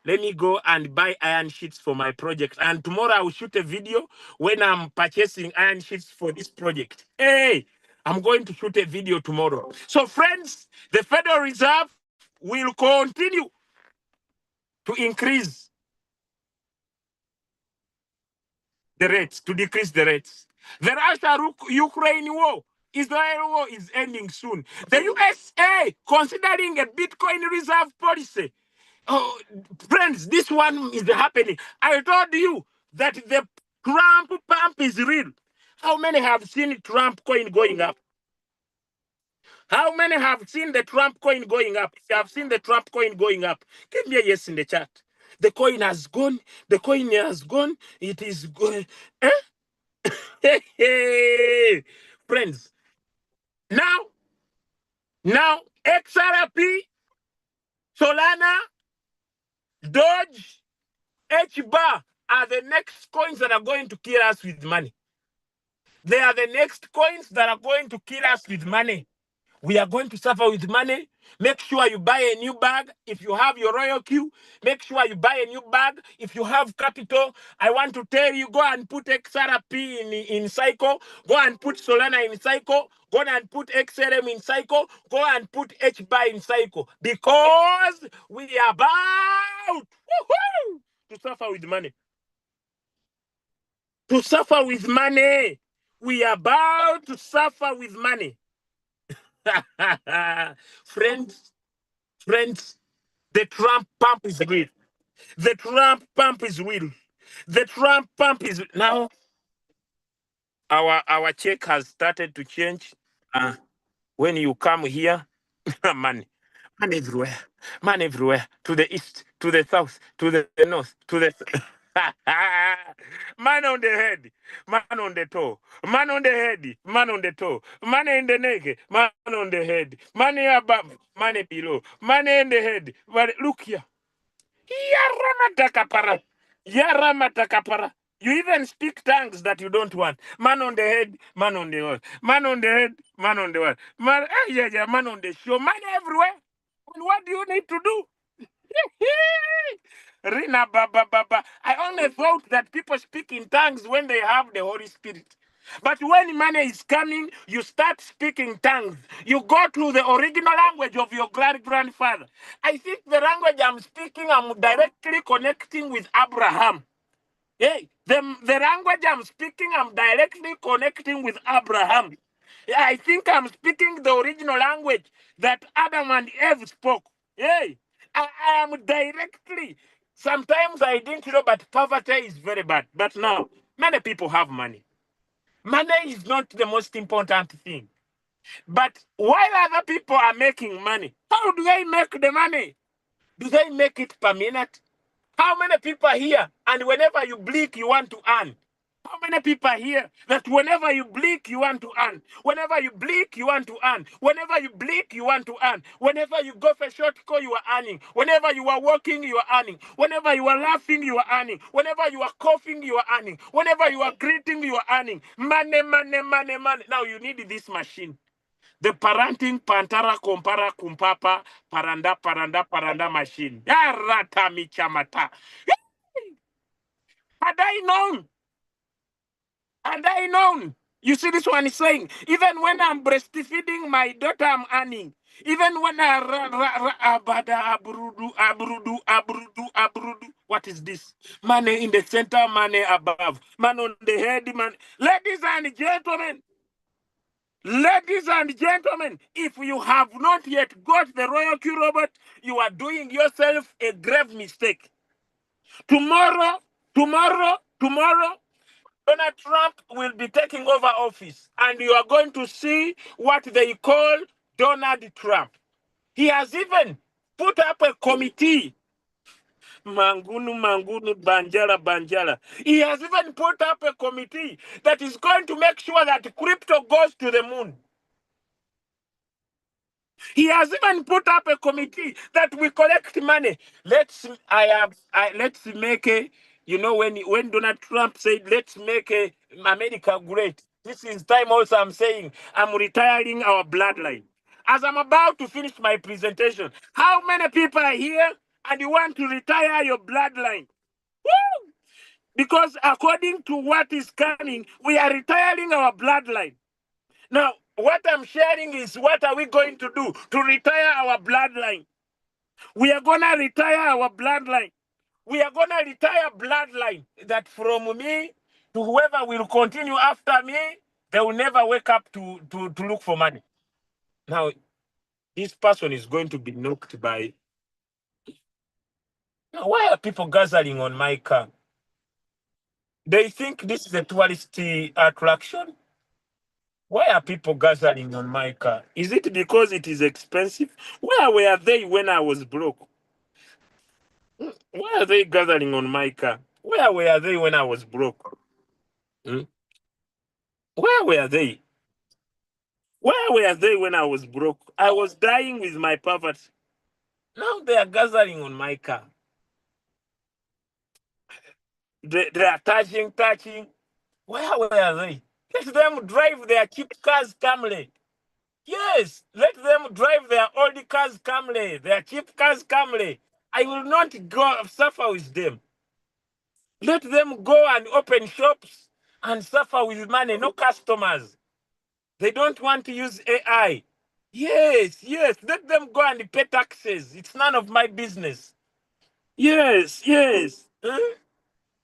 let me go and buy iron sheets for my project. And tomorrow I will shoot a video when I'm purchasing iron sheets for this project. Hey, I'm going to shoot a video tomorrow. So friends, the Federal Reserve will continue to increase the rates, to decrease the rates. The Russia-Ukraine war, Israel war is ending soon. The USA considering a Bitcoin reserve policy. Oh, friends, this one is happening. I told you that the Trump pump is real. How many have seen Trump coin going up? How many have seen the Trump coin going up? If you have seen the Trump coin going up, give me a yes in the chat. The coin has gone. The coin has gone. It is going. Eh? Friends, now, XRP, Solana, Doge, HBAR are the next coins that are going to kill us with money. They are the next coins that are going to kill us with money. We are going to suffer with money. Make sure you buy a new bag. If you have your Royal Q, make sure you buy a new bag. If you have capital, I want to tell you, go and put XRP in Cycle. Go and put Solana in Cycle. Go and put XRM in Cycle. Go and put HBAR in Cycle. Because we are about to suffer with money. To suffer with money. We are about to suffer with money. friends, the Trump pump is real. The Trump pump is real. The Trump pump is now. Our check has started to change. When you come here, money, money everywhere, money everywhere. To the east, to the south, to the north, to the man on the head, man on the toe, man on the head, man on the toe, money in the neck, man on the head, money above, money below, money in the head. But look here. Yaramatakapara. Yaramatakapara. You even speak tongues that you don't want. Man on the head, man on the wall. Man on the head, man on the wall. Man, yeah, man on the show. Man everywhere. And what do you need to do? Rina baba baba. I only thought that people speak in tongues when they have the Holy Spirit. But when money is coming, you start speaking tongues. You go to the original language of your grandfather. I think the language I'm speaking, I'm directly connecting with Abraham. Hey, the language I'm speaking, I'm directly connecting with Abraham. Yeah, I think I'm speaking the original language that Adam and Eve spoke. Hey, I am directly. Sometimes I didn't know, but poverty is very bad. But now, many people have money. Money is not the most important thing. But while other people are making money, how do they make the money? Do they make it per minute? How many people are here and whenever you blink, you want to earn? How many people are here that whenever you blink, you want to earn? Whenever you blink, you want to earn. Whenever you blink, you want to earn. Whenever you go for a short call, you are earning. Whenever you are walking, you are earning. Whenever you are laughing, you are earning. Whenever you are coughing, you are earning. Whenever you are greeting, you are earning. Money, money, money, money. Now you need this machine. The parenting pantara compara kumpapa paranda paranda paranda machine. Yarata michamata. Had I known, had I known. You see, this one is saying, even when I'm breastfeeding my daughter, I'm earning. Even when I abada abrudu abrudu abrudu abrudu. What is this? Money in the center, money above, man on the head, man. Ladies and gentlemen. Ladies and gentlemen, if you have not yet got the Royal Q robot, you are doing yourself a grave mistake. Tomorrow, Donald Trump will be taking over office, and you are going to see what they call Donald Trump. He has even put up a committee. Mangunu, Banjala. He has even put up a committee that is going to make sure that crypto goes to the moon. He has even put up a committee that we collect money. Let's make a, you know, when Donald Trump said, let's make America great. This is time also I'm saying, I'm retiring our bloodline. As I'm about to finish my presentation, how many people are here and you want to retire your bloodline? Woo! Because according to what is coming, we are retiring our bloodline. Now, what I'm sharing is what are we going to do to retire our bloodline? We are going to retire our bloodline. We are going to retire bloodline that from me to whoever will continue after me, they will never wake up to look for money. Now, this person is going to be knocked by. Now, why are people gathering on my car? They think this is a tourist attraction. Why are people gathering on my car? Is it because it is expensive? Where were they when I was broke? Why are they gathering on my car? Where were they when I was broke? Hmm? Where were they? Where were they when I was broke? I was dying with my poverty. Now they are gathering on my car. They are touching. Where were they? Let them drive their cheap cars calmly. Yes, let them drive their old cars calmly, their cheap cars calmly. I will not go suffer with them. Let them go and open shops and suffer with money, no customers. They don't want to use AI. Yes, let them go and pay taxes. It's none of my business. Yes. Huh?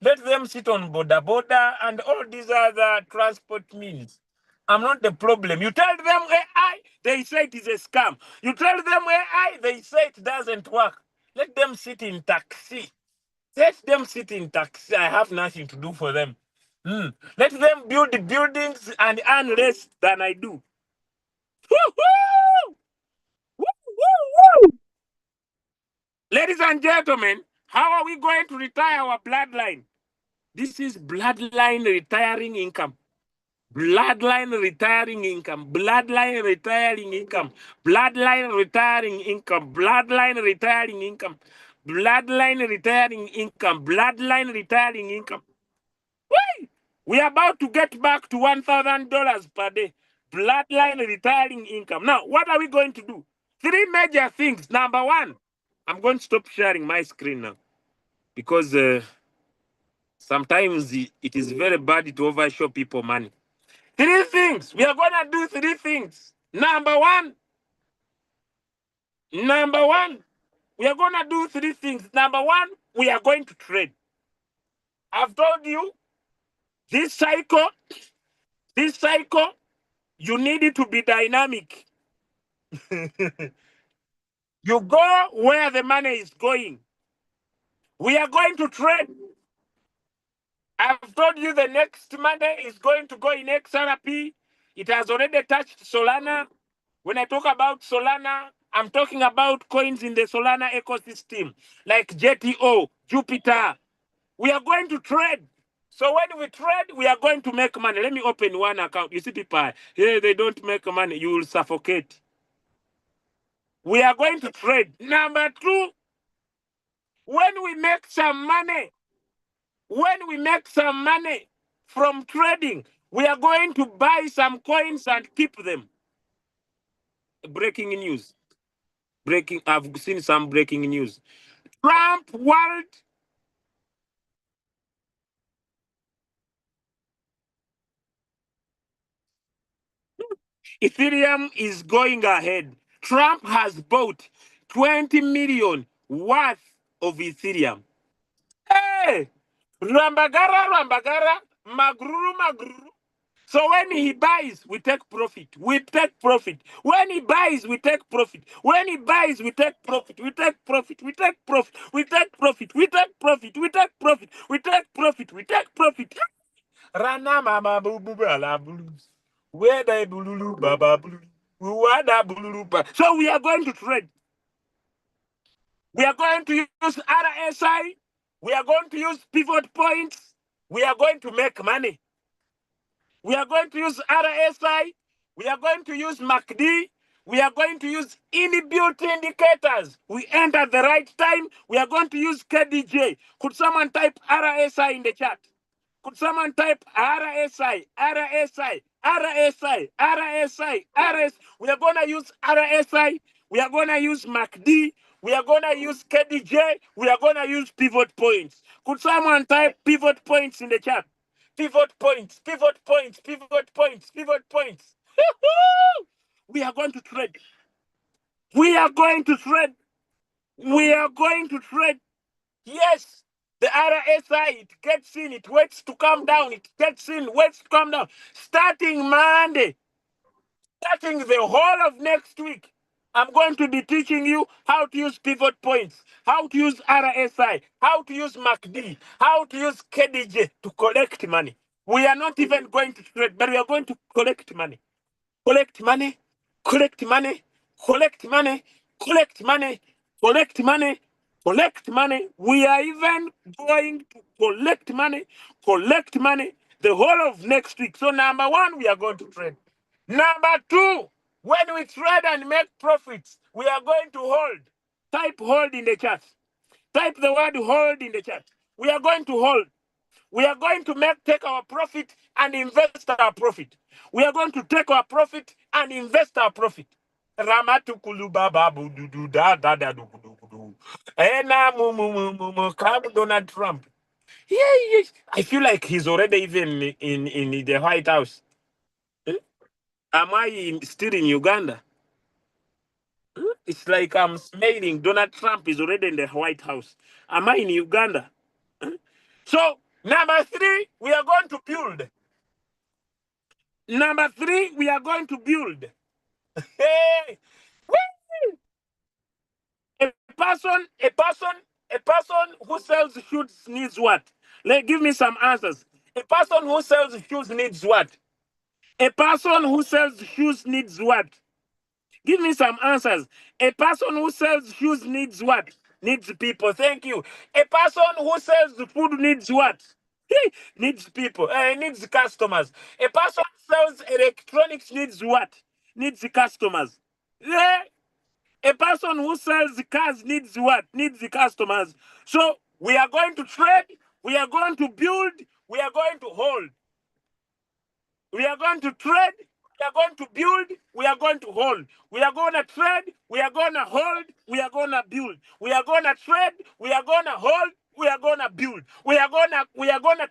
Let them sit on boda and all these other transport means. I'm not the problem. You tell them AI, they say it is a scam. You tell them AI, they say it doesn't work. Let them sit in taxi. Let them sit in taxi. I have nothing to do for them. Let them build the buildings and earn less than I do. Woo-hoo! Woo-hoo-hoo! Ladies and gentlemen, how are we going to retire our bloodline? This is bloodline retiring income. Bloodline retiring income. Bloodline retiring income. Bloodline retiring income. Bloodline retiring income. Bloodline retiring income. Bloodline retiring income. Whee! We are about to get back to $1,000 per day. Bloodline retiring income. Now, what are we going to do? 3 major things. Number one, I'm going to stop sharing my screen now because sometimes it is very bad to overshow people money. 3 things. We are going to do 3 things. Number one, we are going to do 3 things. Number one, we are going to trade. I've told you this cycle, you need it to be dynamic. You go where the money is going. We are going to trade. I've told you the next Monday is going to go in XRP. It has already touched Solana. When I talk about Solana, I'm talking about coins in the Solana ecosystem, like JTO, Jupiter. We are going to trade. So when we trade, we are going to make money. Let me open one account. You see people, hey, they don't make money. You will suffocate. We are going to trade. Number 2, when we make some money, from trading, we are going to buy some coins and keep them. Breaking news. I've seen some breaking news. Trump world. Ethereum is going ahead. Trump has bought 20 million worth of Ethereum. Hey! Rambagara, magruru. So when he buys, we take profit. When he buys, we take profit. Rana mama bala blues. Where they bululu baba blue. So we are going to trade. We are going to use RSI. We are going to use pivot points. We are going to make money. We are going to use RSI. We are going to use MACD. We are going to use inbuilt indicators. We end at the right time. We are going to use KDJ. Could someone type RSI in the chat? Could someone type RSI? We are going to use RSI. We are going to use MACD. We are going to use KDJ. We are going to use pivot points. Could someone type pivot points in the chat? Pivot points. We are going to trade. We are going to trade. Yes. The RSI, it gets in, it waits to come down. Starting Monday, starting the whole of next week, I'm going to be teaching you how to use pivot points, how to use RSI, how to use MACD, how to use KDJ to collect money. We are not even going to trade, but we are going to collect money. Collect money. We are even going to collect money the whole of next week. So number 1, we are going to trade. Number 2, when we trade and make profits, we are going to hold. Type hold in the chat. Type the word hold in the chat. We are going to hold. We are going to take our profit and invest our profit. We are going to take our profit and invest our profit. Ramatukulu baba bududu da da da du du du. Ena mu mu mu mu mu. Come Donald Trump. Yeah. I feel like he's already even in the White House. Am I still in Uganda? It's like I'm smelling Donald Trump is already in the White House. Am I in Uganda? So, number 3, we are going to build. Number 3, we are going to build. Hey! A person A person who sells shoes needs what? Give me some answers. A person who sells shoes needs what? A person who sells shoes needs what? Give me some answers. A person who sells shoes needs what? Needs people. Thank you. A person who sells food needs what? Needs people. Needs customers. A person who sells electronics needs what? Needs customers. Eh, a person who sells cars needs what? Needs the customers. So we are going to trade, we are going to build, we are going to hold. We are going to trade, we are going to build, we are going to hold. We are going to trade, we are going to hold, we are going to build. We are going to trade, we are going to hold, we are going to build. We are going to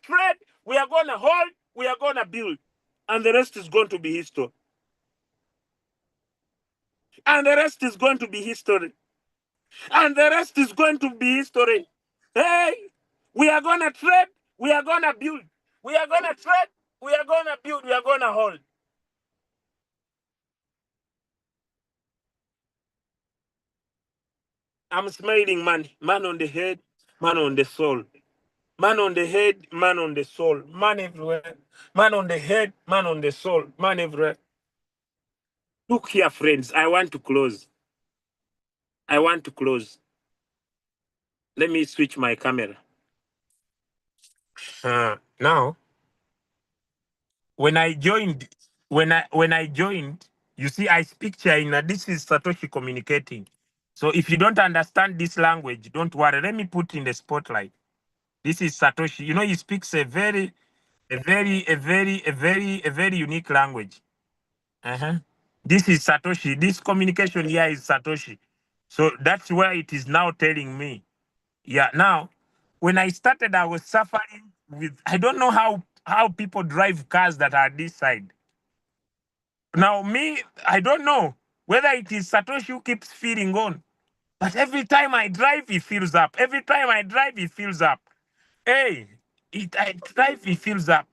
trade, we are going to hold, we are going to build. And the rest is going to be history. And the rest is going to be history. And the rest is going to be history. Hey, we are going to trade, we are going to build. We are going to trade, we are going to build, we are going to hold. I'm smiling, man. Man on the head, man on the soul. Man on the head, man on the soul. Man everywhere. Man on the head, man on the soul. Man everywhere. Look here, friends. I want to close. I want to close. Let me switch my camera. Now, when I joined, you see, I speak China. This is Satoshi communicating. So if you don't understand this language, don't worry. Let me put in the spotlight. This is Satoshi. You know, he speaks a very unique language. This is Satoshi. This communication here is Satoshi. So that's where it is now telling me. Yeah. Now, when I started, I was suffering with, I don't know how people drive cars that are this side. Now, me, I don't know whether it is Satoshi who keeps feeding on. But every time I drive, it fills up. Every time I drive, it fills up. Hey, I drive, it fills up,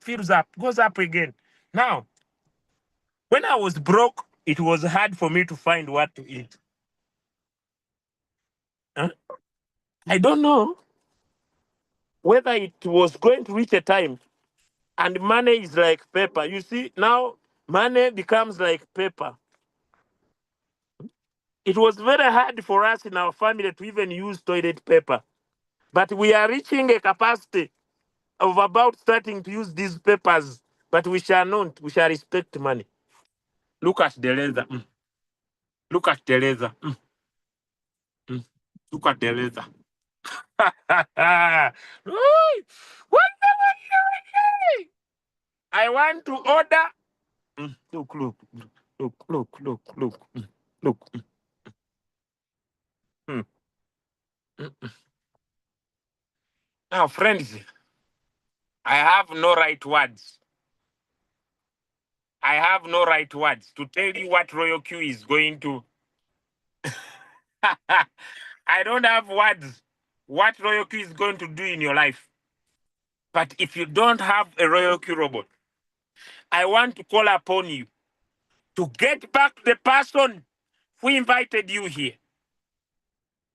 goes up again. Now, when I was broke, it was hard for me to find what to eat. Huh? I don't know whether it was going to reach a time, and money is like paper. You see, now money becomes like paper. It was very hard for us in our family to even use toilet paper. But we are reaching a capacity of about starting to use these papers, but we shall not. We shall respect money. Look at the leather. Look at the leather. Look at the leather. I want to order. Look, look, look, look, look, look, look. Mm. Now, friends, I have no right words. I have no right words to tell you what Royal Q is going to. I don't have words what Royal Q is going to do in your life. But if you don't have a Royal Q robot, I want to call upon you to get back the person who invited you here.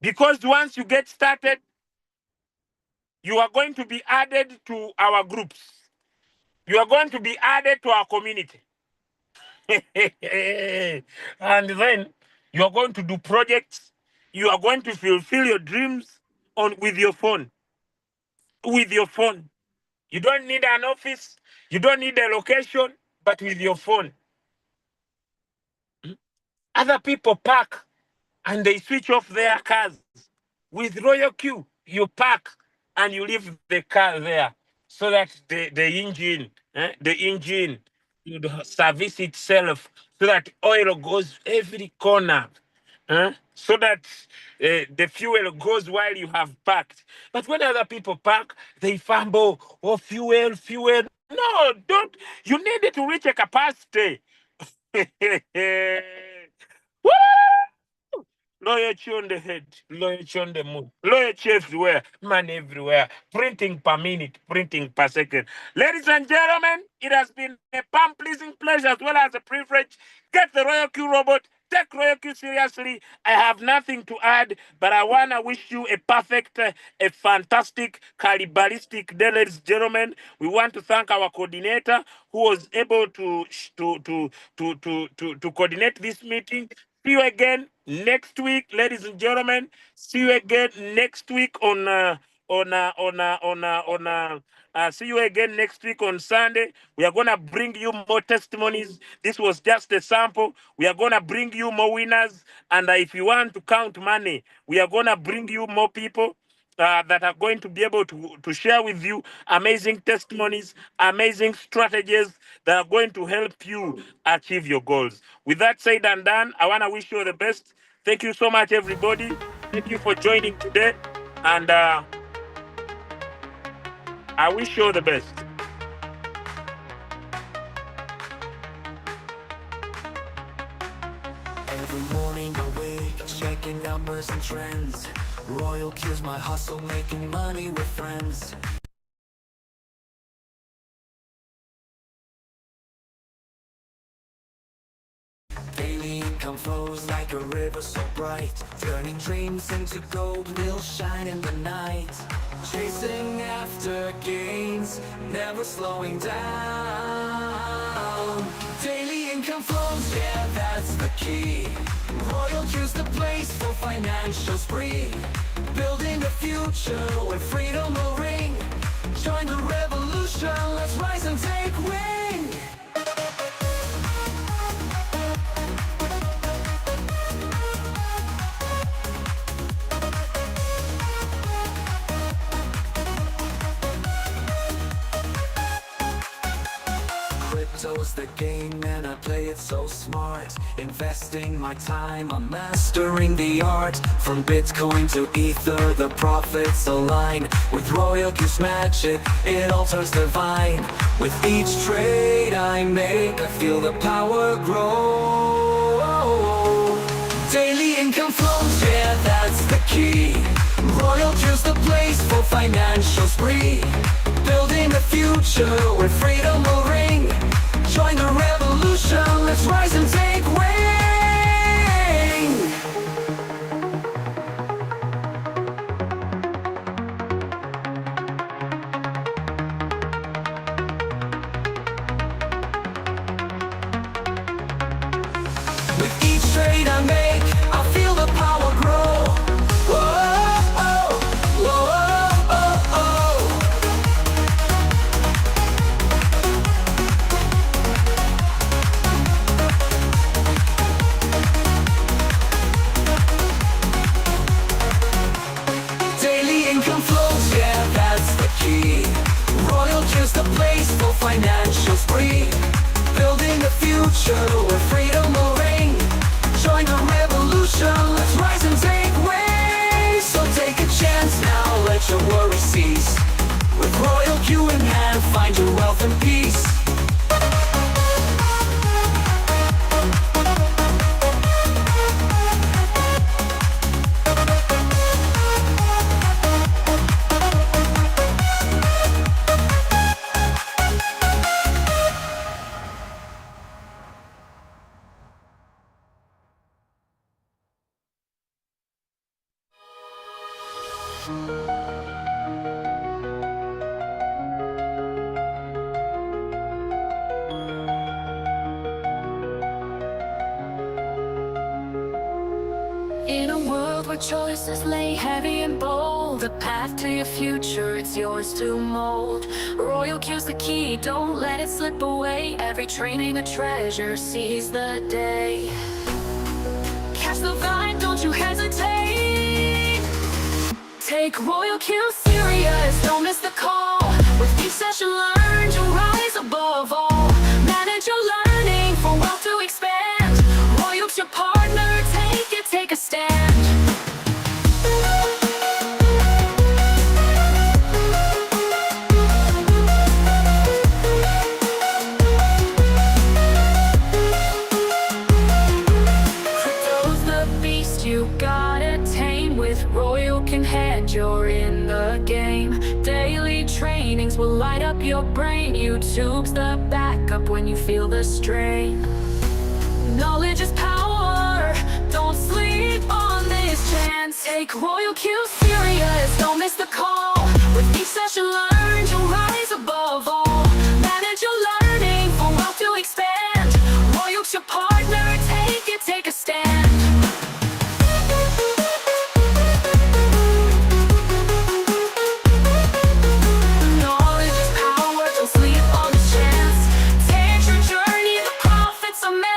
Because once you get started, you are going to be added to our groups. You are going to be added to our community. And then you are going to do projects. You are going to fulfill your dreams with your phone. With your phone. You don't need an office. You don't need a location, but with your phone. Other people park and they switch off their cars. With Royal Q, you park and you leave the car there so that the engine would service itself, so that oil goes every corner, so that the fuel goes while you have parked. But when other people park, they fumble, oh, fuel. No, don't. You need it to reach a capacity. Woo! Loyalty on the head, loyalty on the moon, loyalty everywhere, money everywhere, printing per minute, printing per second. Ladies and gentlemen, it has been a palm pleasing pleasure as well as a privilege. Get the Royal Q robot. take Royal Q seriously. I have nothing to add, but I want to wish you a perfect, a fantastic, cannibalistic day, ladies and gentlemen. We want to thank our coordinator who was able to coordinate this meeting. See you again next week, ladies and gentlemen. See you again next week see you again next week on Sunday. We are gonna bring you more testimonies. This was just a sample. We are gonna bring you more winners, and if you want to count money, we are gonna bring you more people that are going to be able to share with you amazing testimonies, amazing strategies that are going to help you achieve your goals. With that said and done, I want to wish you all the best. Thank you so much, everybody. Thank you for joining today. And I wish you all the best. Every morning awake, checking numbers and trends. Royal Q's my hustle, making money with friends. Daily income flows like a river so bright, turning dreams into gold, will shine in the night. Chasing after gains, never slowing down. Daily income flows, yeah, that's the key. Royal Q's the place for financial spree. Building a future where freedom will ring. Join the revolution, let's rise and take wing. Crypto's the game and I play it so smart. Investing my time, I'm mastering the art. From Bitcoin to Ether, the profits align. With Royal Q's magic, it all turns divine. With each trade I make, I feel the power grow. Daily income flows, yeah, that's the key. Royal Q's the place for financial spree. Building a future where freedom will ring. Join the revolution, let's rise and take wing. With each trade I make, I feel the power grow. The place for financial spree. Building a future where freedom will ring. Join the revolution, let's rise and take wings. So take a chance now, let your worries cease. With Royal Q in hand, find your wealth and peace. In a world where choices lay heavy and bold, the path to your future, it's yours to mold. Royal Q's the key, don't let it slip away. Every training a treasure, seize the day. Catch the vibe, don't you hesitate. Take Royal Q serious, don't miss the call. With each session learned, you'll rise above all. Manage your learning for wealth to expand. Royal Q's your partner, take a stand. Crypto's the beast you gotta tame. With Royal can hand, you're in the game. Daily trainings will light up your brain. YouTube's the backup when you feel the strain. Knowledge is power, Take Royal Q serious, don't miss the call. With each session learned, you'll rise above all. Manage your learning for wealth to expand. Royal's your partner, take a stand. Knowledge is power, don't sleep on the chance. Take your journey, the profits are made.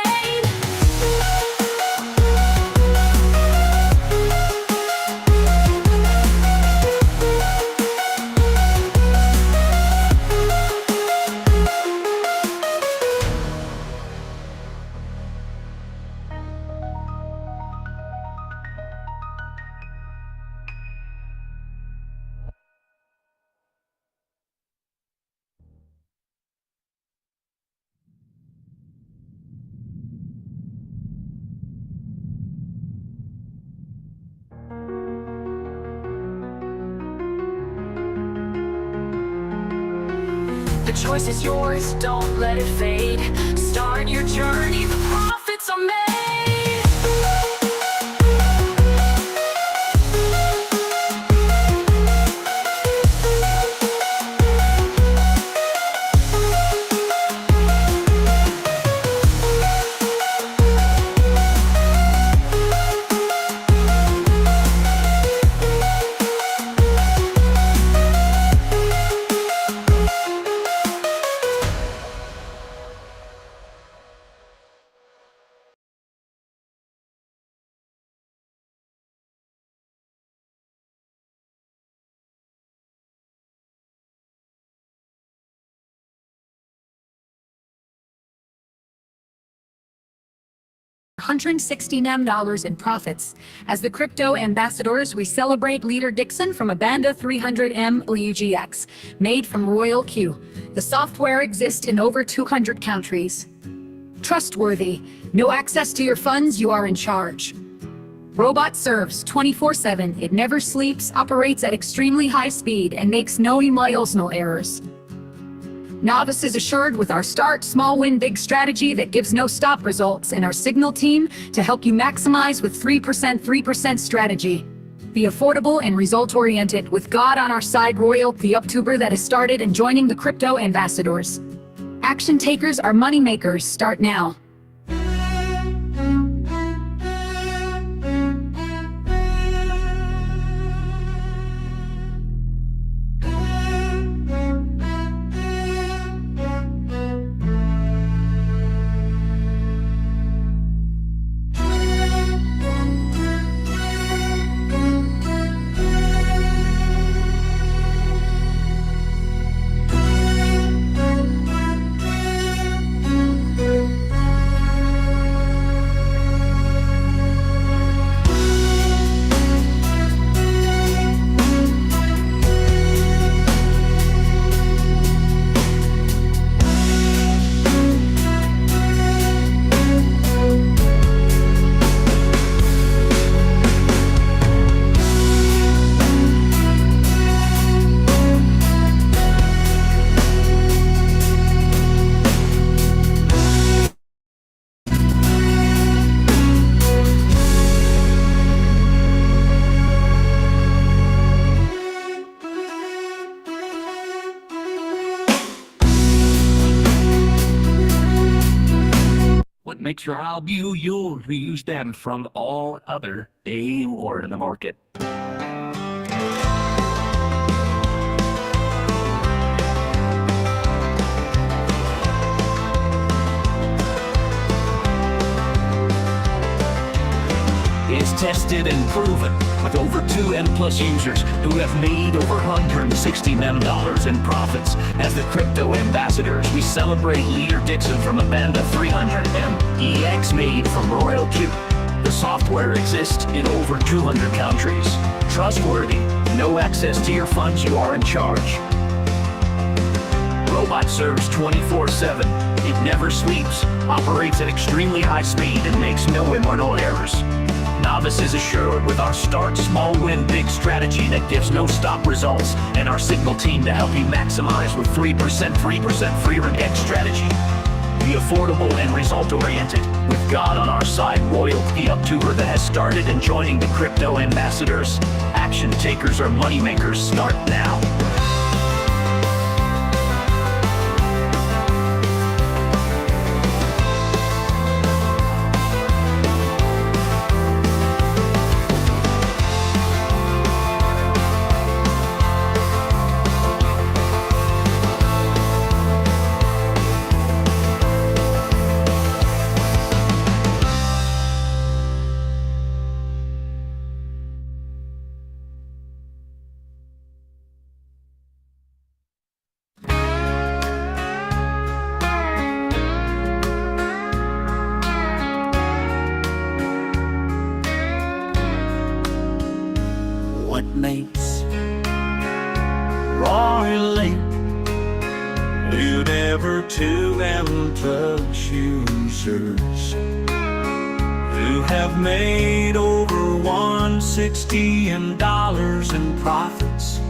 The choice is yours, don't let it fade. Start your journey, the profits are made. $160 in profits. As the crypto ambassadors, we celebrate Leader Dixon from Abanda 300M LUGX, made from Royal Q. The software exists in over 200 countries. Trustworthy. No access to your funds, you are in charge. Robot serves 24/7. It never sleeps, operates at extremely high speed, and makes no emails, no errors. Novice is assured with our start small win big strategy that gives no stop results, and our signal team to help you maximize with 3% strategy. Be affordable and result oriented with God on our side. Royal, the Uptuber that has started and joining the crypto ambassadors. Action takers are money makers. Start now. What makes your hobby you stand from all other day or in the market? Is tested and proven with over 2M+ users who have made over $160 million in profits. As the crypto ambassadors, we celebrate Leader Dixon from Abanda 300M EX, made from Royal Q. The software exists in over 200 countries. Trustworthy, no access to your funds, you are in charge. Robot serves 24/7. It never sleeps, operates at extremely high speed, and makes no immortal errors. Novice is assured with our start small win big strategy that gives no stop results, and our signal team to help you maximize with 3% free X strategy. Be affordable and result-oriented. With God on our side, Royalty Up Tour that has started and joining the crypto ambassadors. Action takers or money makers, start now. What makes Royally you never to touch users who have made over 160 in dollars in profits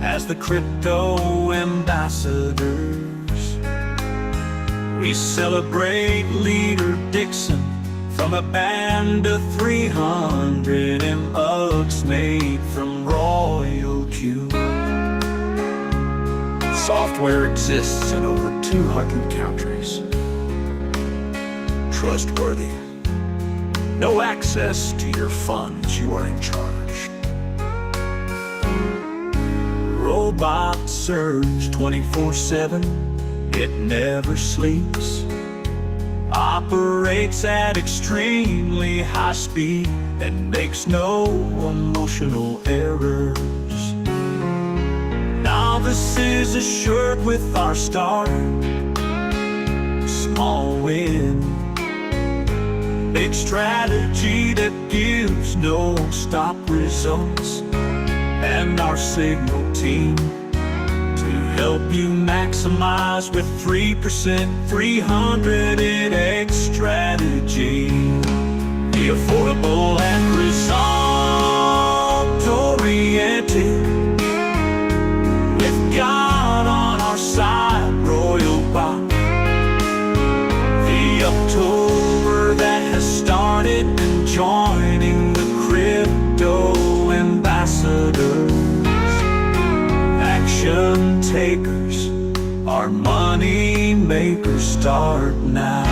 as the crypto ambassadors. We celebrate Leader Dixon from a band of 300 mugs made from Royal Q. Software exists in over 200 countries. Trustworthy. No access to your funds, you are in charge. Robot surge 24/7, it never sleeps. Operates at extremely high speed and makes no emotional errors. Novices assured with our star. Small win. Big strategy that gives no stop results. And our signal team to help you maximize with 3%, 300 in X strategy. Be affordable and result-oriented. With God on our side, Royal Bot. The October that has started and joining the crypto ambassadors. Action takers, our money makers, start now.